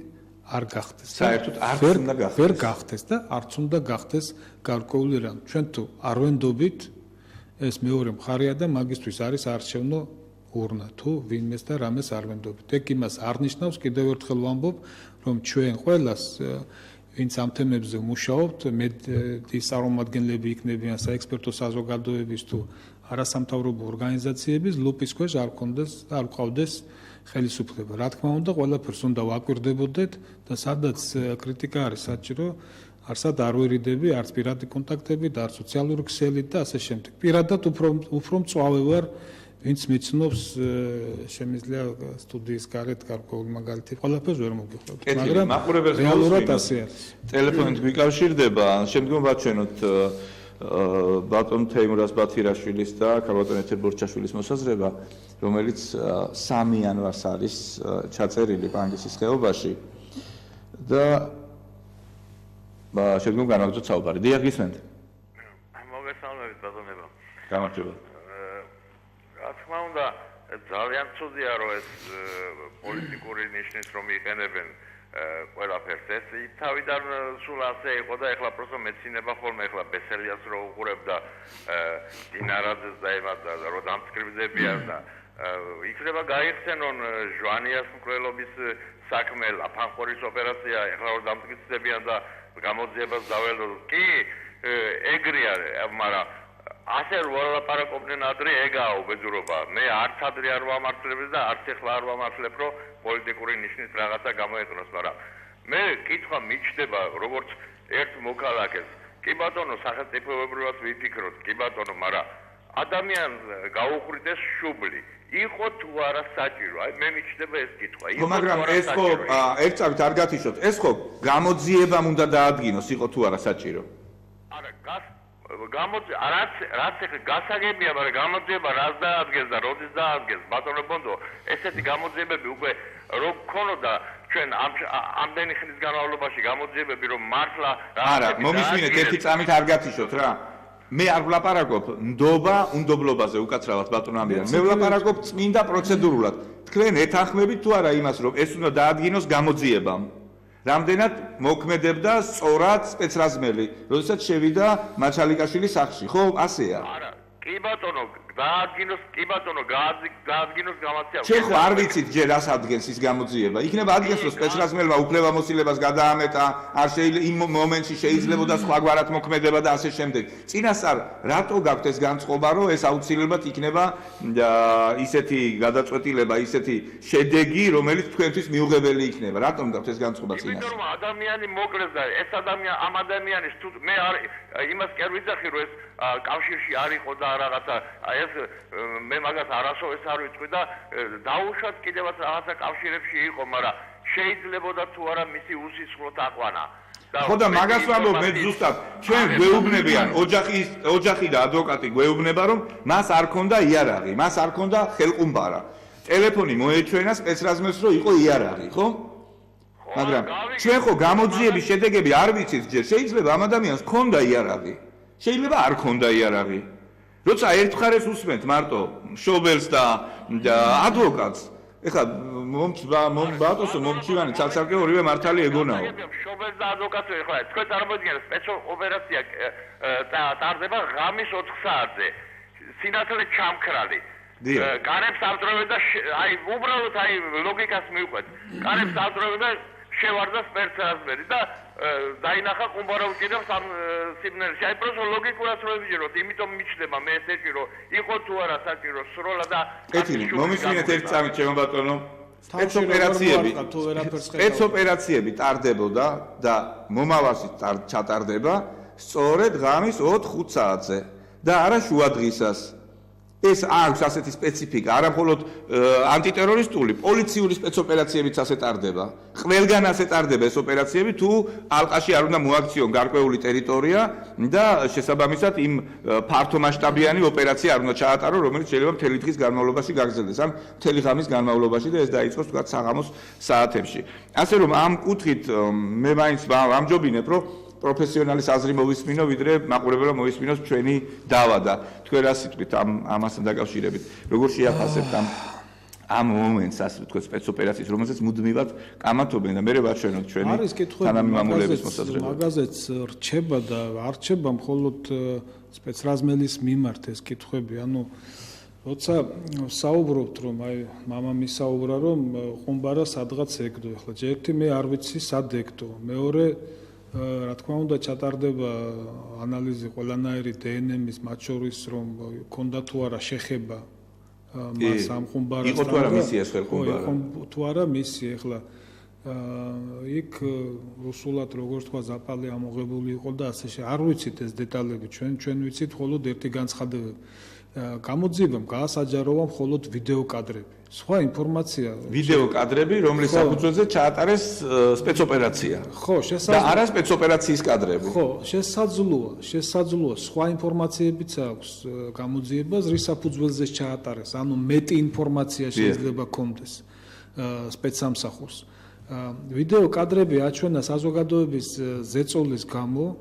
Speaker 2: არ გახდეს.
Speaker 1: საერთოდ არც უნდა გახდეს.
Speaker 2: ვერ გახდეს და არც უნდა გახდეს გარკვეული რამ. ჩვენ თუ არ ვენდობით, ეს მეორე მხარეა და მაგისთვის არის არჩევნო urna თუ ვინმეს და რამეს არ ვენდობით. ეგ იმას არ ნიშნავს, კიდევ ერთხელ ვამბობ, რომ ჩვენ ყველას ვინც ამ თემებზე მუშაობთ, მედიის წარმომადგენლები იქნებიან საექსპერტო საზოგადოების თუ არასამთავრობო ორგანიზაციების ლუპის ქვეშ არ ყავდეს ხელისუფლება. რა თქმა უნდა, ყველაფერს უნდა ვაკვირდებოდეთ და სადაც კრიტიკა არის საჭირო, არსად არ ვერიდები, არც პირადი კონტაქტები და არც სოციალური ქსელით და ასე შემდეგ. პირადად უფრო მწვავე ვარ, ვინც მიცნობს შემიძლია სტუდიის გარეთ გარკვეული მაგალითი ყველაფერს ვერ მოგიყვებით.
Speaker 1: მაგრამ
Speaker 2: რეალურად ასე არის.
Speaker 1: ტელეფონით გვიკავშირდება, შემდგომ ვაჩვენოთ ბატონ თეიმურაზ ბათირაშვილის და ქალბატონ ეთერ ბორჩაშვილის მოსაზრება, რომელიც 3 იანვარს არის ჩაწერილი პანგისის ხეობაში და შემდგომ განაგრძოთ საუბარი. დიახ, გისმენთ.
Speaker 3: მოგესალმებით, ბატონებო.
Speaker 1: გამარჯობა.
Speaker 3: რა თქმა უნდა, ძალიან ცუდია, რომ ეს პოლიტიკური ნიშნის რომ იყენებენ ყველაფერს. ეს თავიდან სულ ასე იყო და ეხლა პროსტო მეცინება ხოლმე, ეხლა ბესელიას რო უყურებ და დინარაძეს და ემას და რო დამსკრიბდებიან და იქნება გაიხსენონ ჟვანიას მკვლელობის საქმე, ლაფანხორის ოპერაცია, ეხლა რო დამსკრიბდებიან და გამოძიებას დაველოდოთ. კი, ეგრეა, მაგრამ ასე რო ვლაპარაკობდნენ ადრე, ეგაა უბედურობა. მე არც ადრე არ ვამართლებ და არც ეხლა არ ვამართლებ, რომ პოლიტიკური ნიშნის რაღაცა გამოეყნოს, მაგრამ მე კითხვა მიჩნდება, როგორც ერთ მოქალაქეს. კი ბატონო, სახელმწიფოებრივად ვიფიქროთ, კი ბატონო, მაგრამ ადამიანს გაუხვრიდეს შუბლი. იყო თუ არა საჭირო. აი მე მიჩნდება ეს კითხვა.
Speaker 1: ხო, მაგრამ ეს ხო ერთწავით არ გათიშოთ. ეს ხო გამოძიებამ უნდა დაადგინოს, იყო თუ არა საჭირო.
Speaker 3: არა, რაც ახლა გასაგებია, მაგრამ გამოძიება რას დაადგენს და როდის დაადგენს, ბატონო ბონდო, ესეთი გამოძიებები უკვე რო გქონოდა ჩვენ ამდენი ხნის განმავლობაში გამოძიებები რომ მართლა
Speaker 1: არა, მომისმინეთ ერთი წამით არ გათიშოთ რა. მე არ ვლაპარაკობ ნდობა, უნდობლობაზე უკაცრავად ბატონო ამირან. მე ვლაპარაკობ წმინდა პროცედურულად. თქვენ ეთანხმებით თუ არა იმას, რომ ეს უნდა დაადგინოს გამოძიებამ? რამდენად მოქმედებდა სწორად სპეცრაზმელი, როდესაც შევიდა მაჩალიკაშვილის სახლში, ხო, ასეა?
Speaker 3: არა, კი ბატონო, გაადგინოს გამოცდილება.
Speaker 1: შენ ხო არ ვიცით ჯერ რას ადგენს ის გამოძიება? იქნება ადგენს რომ სპეცრაზმელმა უფლებამოსილებას გადაამეტა, არ შეიძლება იმ მომენტში შეიძლებოდა სხვაგვარად მოქმედება და ასე შემდეგ. წინასწარ რატო გაქვთ ეს განწყობა, რომ ეს აუცილებლად იქნება ისეთი გადაწყვეტილება, ისეთი შედეგი, რომელიც თქვენთვის მიუღებელი იქნება? რატომ გაქვთ ეს განწყობა წინასწარ?
Speaker 3: იმიტომ რომ ადამიანი მოკლეს და ეს ამ ადამიანის თუ მე არ იმას კი არ ვიძახი რომ ეს კავშირში არ იყო და რაღაცა ეს მე მაგას არასოდეს არ ვიტყვი და დაუშვათ კიდევაც რაღაცა კავშირებში იყო, მაგრამ შეიძლებოდა თუ არა მისი უსისხლოდ აყვანა.
Speaker 1: ხო და მაგას ვამბობ მე ზუსტად ჩვენ გვეუბნებიან ოჯახი და ადვოკატი გვეუბნება რომ მას არ ქონდა იარაღი, მას არ ქონდა ხელყუმბარა. ტელეფონი მოეჩვენა სპეცრაზმელს რომ იყო იარაღი, ხო? მაგრამ ჩვენ ხო გამოძიების შედეგები არ ვიცით ჯერ, შეიძლება ამ ადამიანს ქონდა იარაღი, შეიძლება არ ქონდა იარაღი. როცა ერთ მხარეს უსმენთ მარტო მშობელს და ადვოკატს, ეხლა ბატონო მომჩივანი ცალ-ცალკე ორივე მართალი ეგონაო.
Speaker 3: მშობელს და ადვოკატს ეხლა თქვენ წარმოიდგინეთ სპეცოპერაცია ტარდება ღამის 4 საათზე. სინათლე ჩამქრალი. კარებს ავწროვენ და აი უბრალოდ აი ლოგიკას მივყვეთ. კარებს ავწროვენ და შევარდა სპეცრაზმელი და დაინახა ყუმბარა უკიდევს ამ სიგნალში. აი პროსო ლოგიკურად რო ვიჯეროთ, იმიტომ მიჩნდება მე ესეთი რომ იყო თუ არა საჭირო სროლა და
Speaker 1: კეთილი, მომისმინეთ ერთ წამით ჩემო ბატონო. სპეცოპერაციები ტარდებოდა და მომავალშიც ჩატარდება სწორედ ღამის 4-5 საათზე და არა შუადღისას. ეს აქვს ასეთი სპეციფიკა, არა მხოლოდ ანტიტერორისტული, პოლიციური სპეცოპერაციებიც ასე ტარდება. ყველგან ასე ტარდება ეს ოპერაციები, თუ ალყაში არ უნდა მოაქციონ გარკვეული ტერიტორია და შესაბამისად იმ ფართომასშტაბიანი ოპერაცია არ უნდა ჩაატარო, რომელიც შეიძლება მთელი დღის განმავლობაში გაგრძელდეს, ან მთელი ღამის განმავლობაში და ეს დაიწყოს თქვათ საღამოს საათებში. ასე რომ ამ კუთხით მე მაინც ვამჯობინებ, რომ პროფესიონალის აზრი მოვისმინო, ვიდრე მაყურებელმა მოვისმინოს ჩვენი დავა და თქვენ რა სიტყვით ამასთან დაკავშირებით, როგორ შეაფასებთ ამ მომენტს, ასე ვთქვათ, სპეცოპერაციის, რომელსაც მუდმივად კამათობენ და მე ვაჩვენოთ ჩვენი თანამიმამულების მოსაზრება.
Speaker 2: მაგაზეც რჩება და არ რჩება მხოლოდ სპეცრაზმელის მიმართ ეს კითხვები, ანუ როცა საუბრობთ, რომ აი მამა მისაუბრა, რომ ყუმბარა სადღაც ეგდო, ახლა ერთი მე არ ვიცი სად ეგდო, მეორე რა თქმა უნდა ჩატარდება ანალიზი ყველანაირი დნმ-ის, მათ შორის რომ ქონდა თუ არა შეხება მას ამ ყუმბარასთან.
Speaker 1: იყო თუ არა მისი ეს ხელყუმბარა?
Speaker 2: იყო თუ არა მისი, ახლა იქ რუსულად როგორც თქვა ზაპალი ამოღებული იყო და ასე არ ვიცით ეს დეტალები, ჩვენ ვიცით მხოლოდ ერთი განცხადებები. გამოძიებამ გაასაჯაროვა მხოლოდ ვიდეო კადრები. სხვა ინფორმაცია
Speaker 1: ვიდეო კადრები, რომლის საფუძველზე ჩაატარეს სპეცოპერაცია.
Speaker 2: ხო,
Speaker 1: და არა სპეცოპერაციის კადრები.
Speaker 2: ხო, შესაძლოა სხვა ინფორმაციებიც აქვს გამოძიებას, რის საფუძველზე ჩაატარეს, ანუ მეტი ინფორმაცია შეიძლება გქონდეს სპეცსამსახურს. ვიდეო კადრები აჩვენა საზოგადოების ზეწოლის გამო,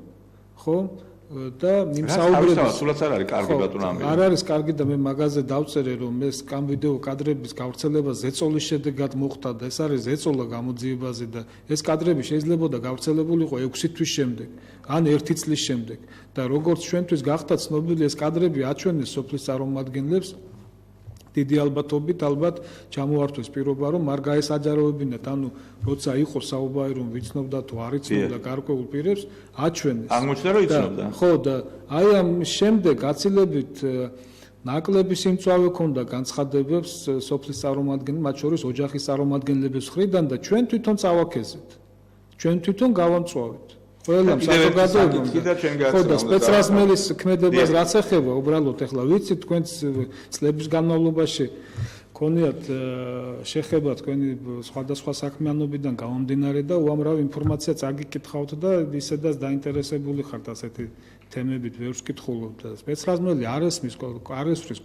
Speaker 2: ხო? და იმ საუბრების
Speaker 1: სულაც არ არის კარგი ბატონო ამირან.
Speaker 2: არ არის კარგი და მე მაგაზე დავწერე რომ ეს კამ ვიდეო კადრების გავრცელება ზეწოლის შედეგად მოხდა და ეს არის ზეწოლა გამოძიებაზე და ეს კადრები შეიძლება და გავრცელებულიყო 6 თვის შემდეგ ან 1 წლის შემდეგ და როგორც ჩვენთვის გახდა ცნობილი ეს კადრები აჩვენეს სოფლის წარმომადგენლებს დიდი ალბათობით ალბათ ჩამოართვეს პირობა რომ არ გაესაჯაროებინათ, ანუ როცა იყო საუბარი რომ ვიცნობდა თუ არ იცნობდა გარკვეულ პირებს აჩვენეს.
Speaker 1: აღმოჩნდა რომ იცნობდა.
Speaker 2: ხო და აი ამ შემდეგ აცილებით ნაკლები სიმწვავე ქონდა განცხადებებს სოფლის წარმომადგენლებს, მათ შორის ოჯახის წარმომადგენლების მხრიდან და ჩვენ თვითონ წავაქეზეთ. ჩვენ თვითონ გავამწვავეთ. ყველამ საზოგადოებამ ხო და სპეცრაზმელის ქმედებას რაც ეხება უბრალოდ ეხლა ვიცით თქვენც წლების განმავლობაში გქონიათ შეხება თქვენი სხვადასხვა საქმიანობიდან გამომდინარე და უამრავ ინფორმაცია წაგიკითხავთ და ისედაც დაინტერესებული ხართ ასეთი თემებით ვერს კითხულობ და სპეცრაზმელი არ ესმის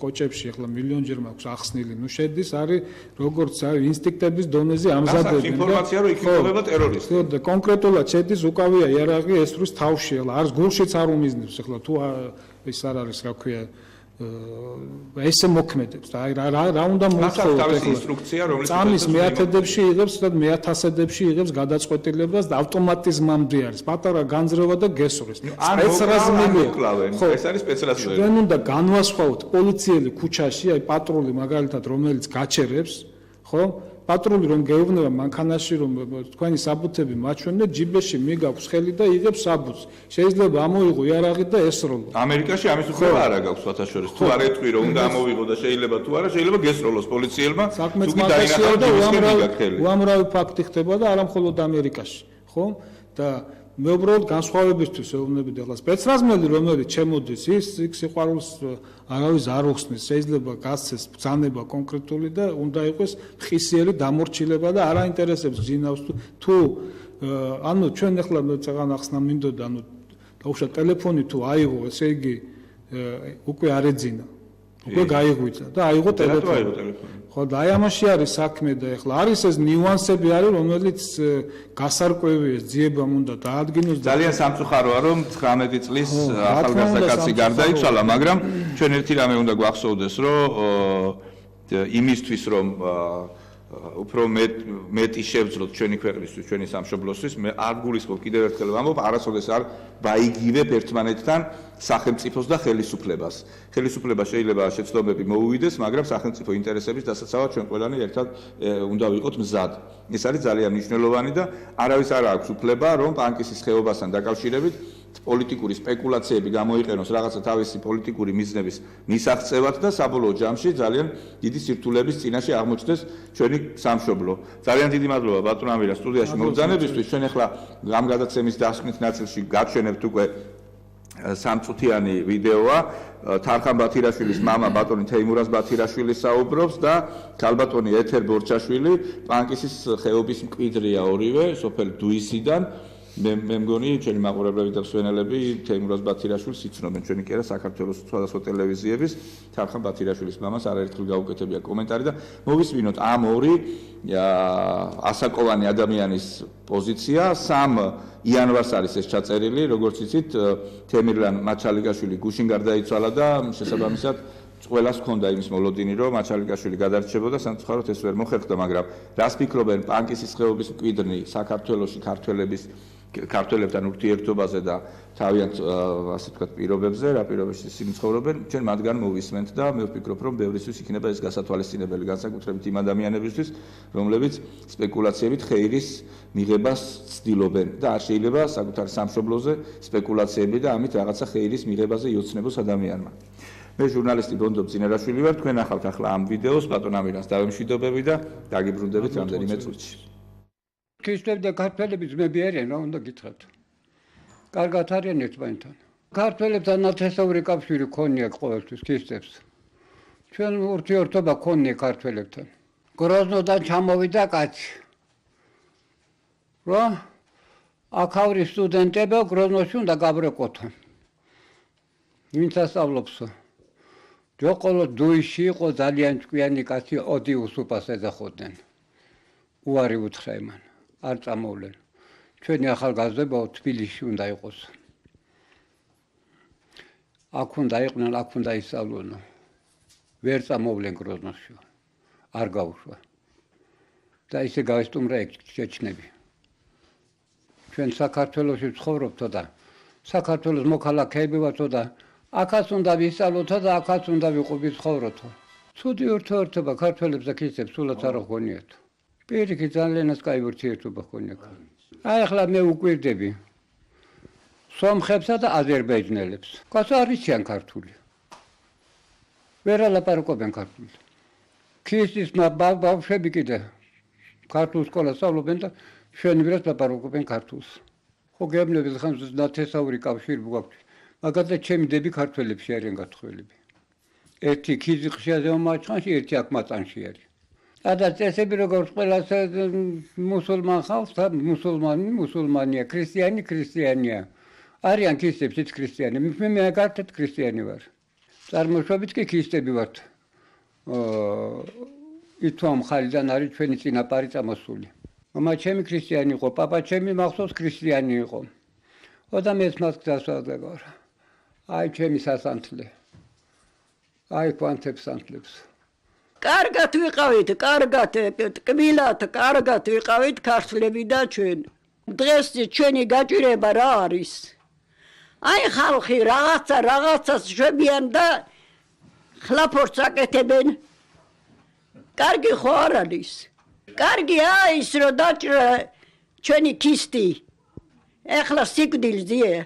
Speaker 2: კოჭებში ახლა მილიონჯერ მაქვს ახსნილი ნუ შედის არის როგორც ინსტინქტების დონეზე ამზადები
Speaker 1: ინფორმაცია რომ იქნება ტერორისტი
Speaker 2: და კონკრეტულად შედის უკავია იარაღი ესვრის თავში ახლა არც გულშიც არ უმიზნებს ახლა თუ ის არ არის რა ქვია ესე მოქმედებს და რა უნდა მოხდეს
Speaker 1: თავისი ინსტრუქცია რომელიც
Speaker 2: წამის მეათედებში იღებს და მეათასედებში იღებს გადაწყვეტილებას და ავტომატიზმამდე არის პატარა განძრევა და გესურვეს
Speaker 1: სპეცრაზმელი ეს არის სპეცრაზმელი
Speaker 2: ჩვენ უნდა განვასხვაოთ პოლიციელი ქუჩაში აი პატრული მაგალითად რომელიც გაჩერებს ხო პატრული რომ გეუბნება მანქანაში რომ თქვენი საბუთები მაჩვენე ჯიბეში მიგაქვს ხელი და იღებს საბუთს შეიძლება ამოიღო იარაღი და ესროლო
Speaker 1: ამერიკაში ამის უფლება არ აქვს სათაშორის თუ არ ეტყვი რომ უნდა ამოვიღო და შეიძლება თუ არა შეიძლება გესროლოს პოლიციელმა
Speaker 2: თუკი დაინახავთ ჯიბეში უამრავი ფაქტი ხდება და არა მხოლოდ ამერიკაში ხო და მე უბრალოდ განსხვავებისთვის ეუბნებით ახლა სპეცრაზმელი რომელიც ჩემოდის ის სიყვარულს არავის არ უხსნის შეიძლება გასცეს ბრძანება კონკრეტული და უნდა იყოს ხისიერი დამორჩილება და არ აინტერესებს გძინავს თუ ანუ ჩვენ ახლა წაღან ახსნა მინდოდა ანუ დაუშვათ ტელეფონი თუ აიღო ესე იგი უკვე არ ეძინა უკვე გაიღვიძა და აიღო ტელეფონი ხო და აი ამაში არის საქმე და ეხლა არის ეს ნიუანსები არის რომელიც გასარკვევია ძიებამ უნდა დაადგინოს
Speaker 1: ძალიან სამწუხაროა რომ 19 წლის ახალგაზრდა კაცი გარდაიცვალა მაგრამ ჩვენ ერთი რამე უნდა გვახსოვდეს რომ იმისთვის რომ უფრო მეტი შევძლოთ ჩვენი ქვეყნისთვის, ჩვენი სამშობლოსთვის, მე არ გულისხმობ კიდევ ერთხელ ვამბობ, არასოდეს არ ვაიგივებ ერთმანეთთან სახელმწიფოს და ხელისუფლებას. ხელისუფლება შეიძლება შეცდომები მოუვიდეს, მაგრამ სახელმწიფო ინტერესების დასაცავად ჩვენ ყველანი ერთად უნდა ვიყოთ მზად. ეს არის ძალიან მნიშვნელოვანი და არავის არ აქვს უფლება, რომ პანკისის ხეობასთან დაკავშირებით პოლიტიკური სპეკულაციები გამოიყენოს რაღაცა თავისი პოლიტიკური მიზნების მისაღწევად და საბოლოო ჯამში ძალიან დიდი სირთულების წინაშე აღმოჩნდეს ჩვენი სამშობლო. ძალიან დიდი მადლობა ბატონ ამირან სტუდიაში მოგზაურობისთვის. ჩვენ ახლა ამ გადაცემის დასკვნის ნაწილში გაჩვენებთ უკვე სამწუთიანი ვიდეოა. თარხან ბათირაშვილის მამა ბატონი თეიმურაზ ბათირაშვილი საუბრობს და ქალბატონი ეთერ ბორჩაშვილი პანკისის ხეობის მკვიდრია ორივე სოფელ დუისიდან. მე მგონი ჩვენი მაყურებლები და მსვენელები თეიმურაზ ბათირაშვილს იცნობენ ჩვენი კი არა საქართველოს სხვადასხვა ტელევიზიების თარხან ბათირაშვილის მამას არაერთხელ გაუკეთებია კომენტარი და მოვისმინოთ ამ ორი ასაკოვანი ადამიანის პოზიცია 3 იანვარს არის ეს ჩაწერილი როგორც იცით თემირლან მაჩალიკაშვილი გუშინ გარდაიცვალა და შესაბამისად ყველას ჰქონდა იმის მოლოდინი რომ მაჩალიკაშვილი გადარჩებოდა სამწუხაროდ ეს ვერ მოხერხდა მაგრამ რას ფიქრობენ პანკისის ხეობის მკვიდრნი საქართველოში ქართველებთან ურთიერთობაზე და თავიანთ ასე ვთქვათ პირობებზე რა პირობებში სიმცხოვრობენ ჩვენ მათგან მოვისმენთ და მე ვფიქრობ რომ ბევრისთვის იქნება ეს გასათვალისწინებელი განსაკუთრებით იმ ადამიანებისთვის რომლებიც სპეკულაციებით ხეირის მიღებას ცდილობენ და არ შეიძლება საკუთარ სამშობლოზე სპეკულაციები და ამით რაღაცა ხეირის მიღებაზე იოცნებოს ადამიანმა მე ჟურნალისტი ბონდო ბძინარაშვილი ვარ თქვენ ახავთ ახლა ამ ვიდეოს ბატონ ამირანს დავემშვიდობები და დაგიბრუნდებით რამდენიმე წუთში
Speaker 4: ქრისტები და ქართველები ძმები არიან რა უნდა გითხრათ კარგად არიან ერთმანეთთან ქართველებთან ნათესაური კავშირი ქონია ყოველთვის ქრისტებს ჩვენ ურთიერთობა ქონია ქართველებთან გროზნოდან ჩამოვიდა კაცი რა აქაური სტუდენტები გროზნოში უნდა გაბრეკოთონ ვინც ასწავლობსო ჯოყოლო დუიში იყო ძალიან ჭკვიანი კაცი ოდიუს უპას ეძახოდნენ უარი უთხრა იმან არ წამოვლენ ჩვენი ახალგაზრდებო თბილისში უნდა იყოს აქ უნდა იყვნენ აქ უნდა ისწავლონ ვერ წამოვლენ გროზნოში არ გაუშვა და ისე გაესტუმრა ეგ ჩეჩნები ჩვენ საქართველოში ვცხოვრობთო და საქართველოს მოქალაქეები ვართო და აქაც უნდა ვისწავლოთო და აქაც უნდა ვიყო ვცხოვროთო ცუდი ურთიერთობა ქართველებს და ქრისტებს სულაც არ გქონიათ პირიქით ძალიანაც კაი ურთიერთობა ჰქონია. აი ახლა მე უკვირდები სომხებსა და აზერბაიჯნელებს. კაცო არ იციან ქართული. ვერ ალაპარაკობენ ქართულად. ქრისტის ბავშვები კიდე ქართულ სკოლას სწავლობენ და შვენივრად ლაპარაკობენ ქართულს. ხო გეუბნები ხან ნათესაური კავშირი გვაქვს. მაგალითად ჩემი დები ქართველებში არიან გათხოვილები. ერთი ქიზიყშიაზე მომაჩხანში, ერთი აქ მაწანში არის. და წესები როგორც ყველას მუსულმან ხალხს, მუსულმანია, ქრისტიანია. არიან ქრისტებიც ქრისტიანი. მე მაგათაც ქრისტიანი ვარ. წარმოშობით კი ქრისტები ვართ. ითვამ ხალიდან არის ჩვენი წინაპარი წამოსული. მამა ჩემი ქრისტიანი იყო, პაპა ჩემი მახსოვს ქრისტიანი იყო. და მეც მას გასვადგარ. აი ჩემი სასანთლე. აი კვანტებს სანთლებს.
Speaker 5: კარგად ვიყავით, კარგად, ტკბილად, კარგად ვიყავით ქართლები და ჩვენ. დღეს ჩვენი გაჭირება რა არის? აი ხალხი რაღაცას შვებიან და ხლაფორს აკეთებენ. კარგი ხო არ არის? კარგია ის რომ დაჭრა ჩვენი ქისტი. ეხლა სიკვდილზეა.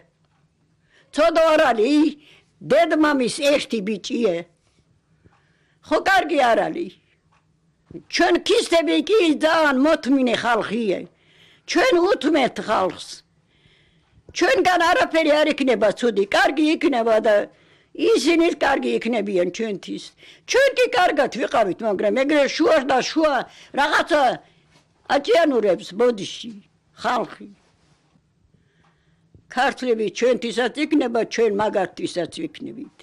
Speaker 5: ცოტა არ არის? დედმამის ერთი ბიჭია. ხო კარგი არ არის. ჩვენ ქისტები კი ძალიან მოთმინე ხალხია. ჩვენ უთმევთ ხალხს. ჩვენგან არაფერი არ იქნება ცუდი, კარგი იქნება და ისინიც კარგი იქნებიან ჩვენთვის. ჩვენ კი კარგად ვიყავით, მაგრამ ეგრე შუა და შუა რაღაცა აჭიანურებს ბოდიში ხალხი. ქართლები ჩვენთვისაც იქნება, ჩვენ მაგათვისაც ვიქნებით.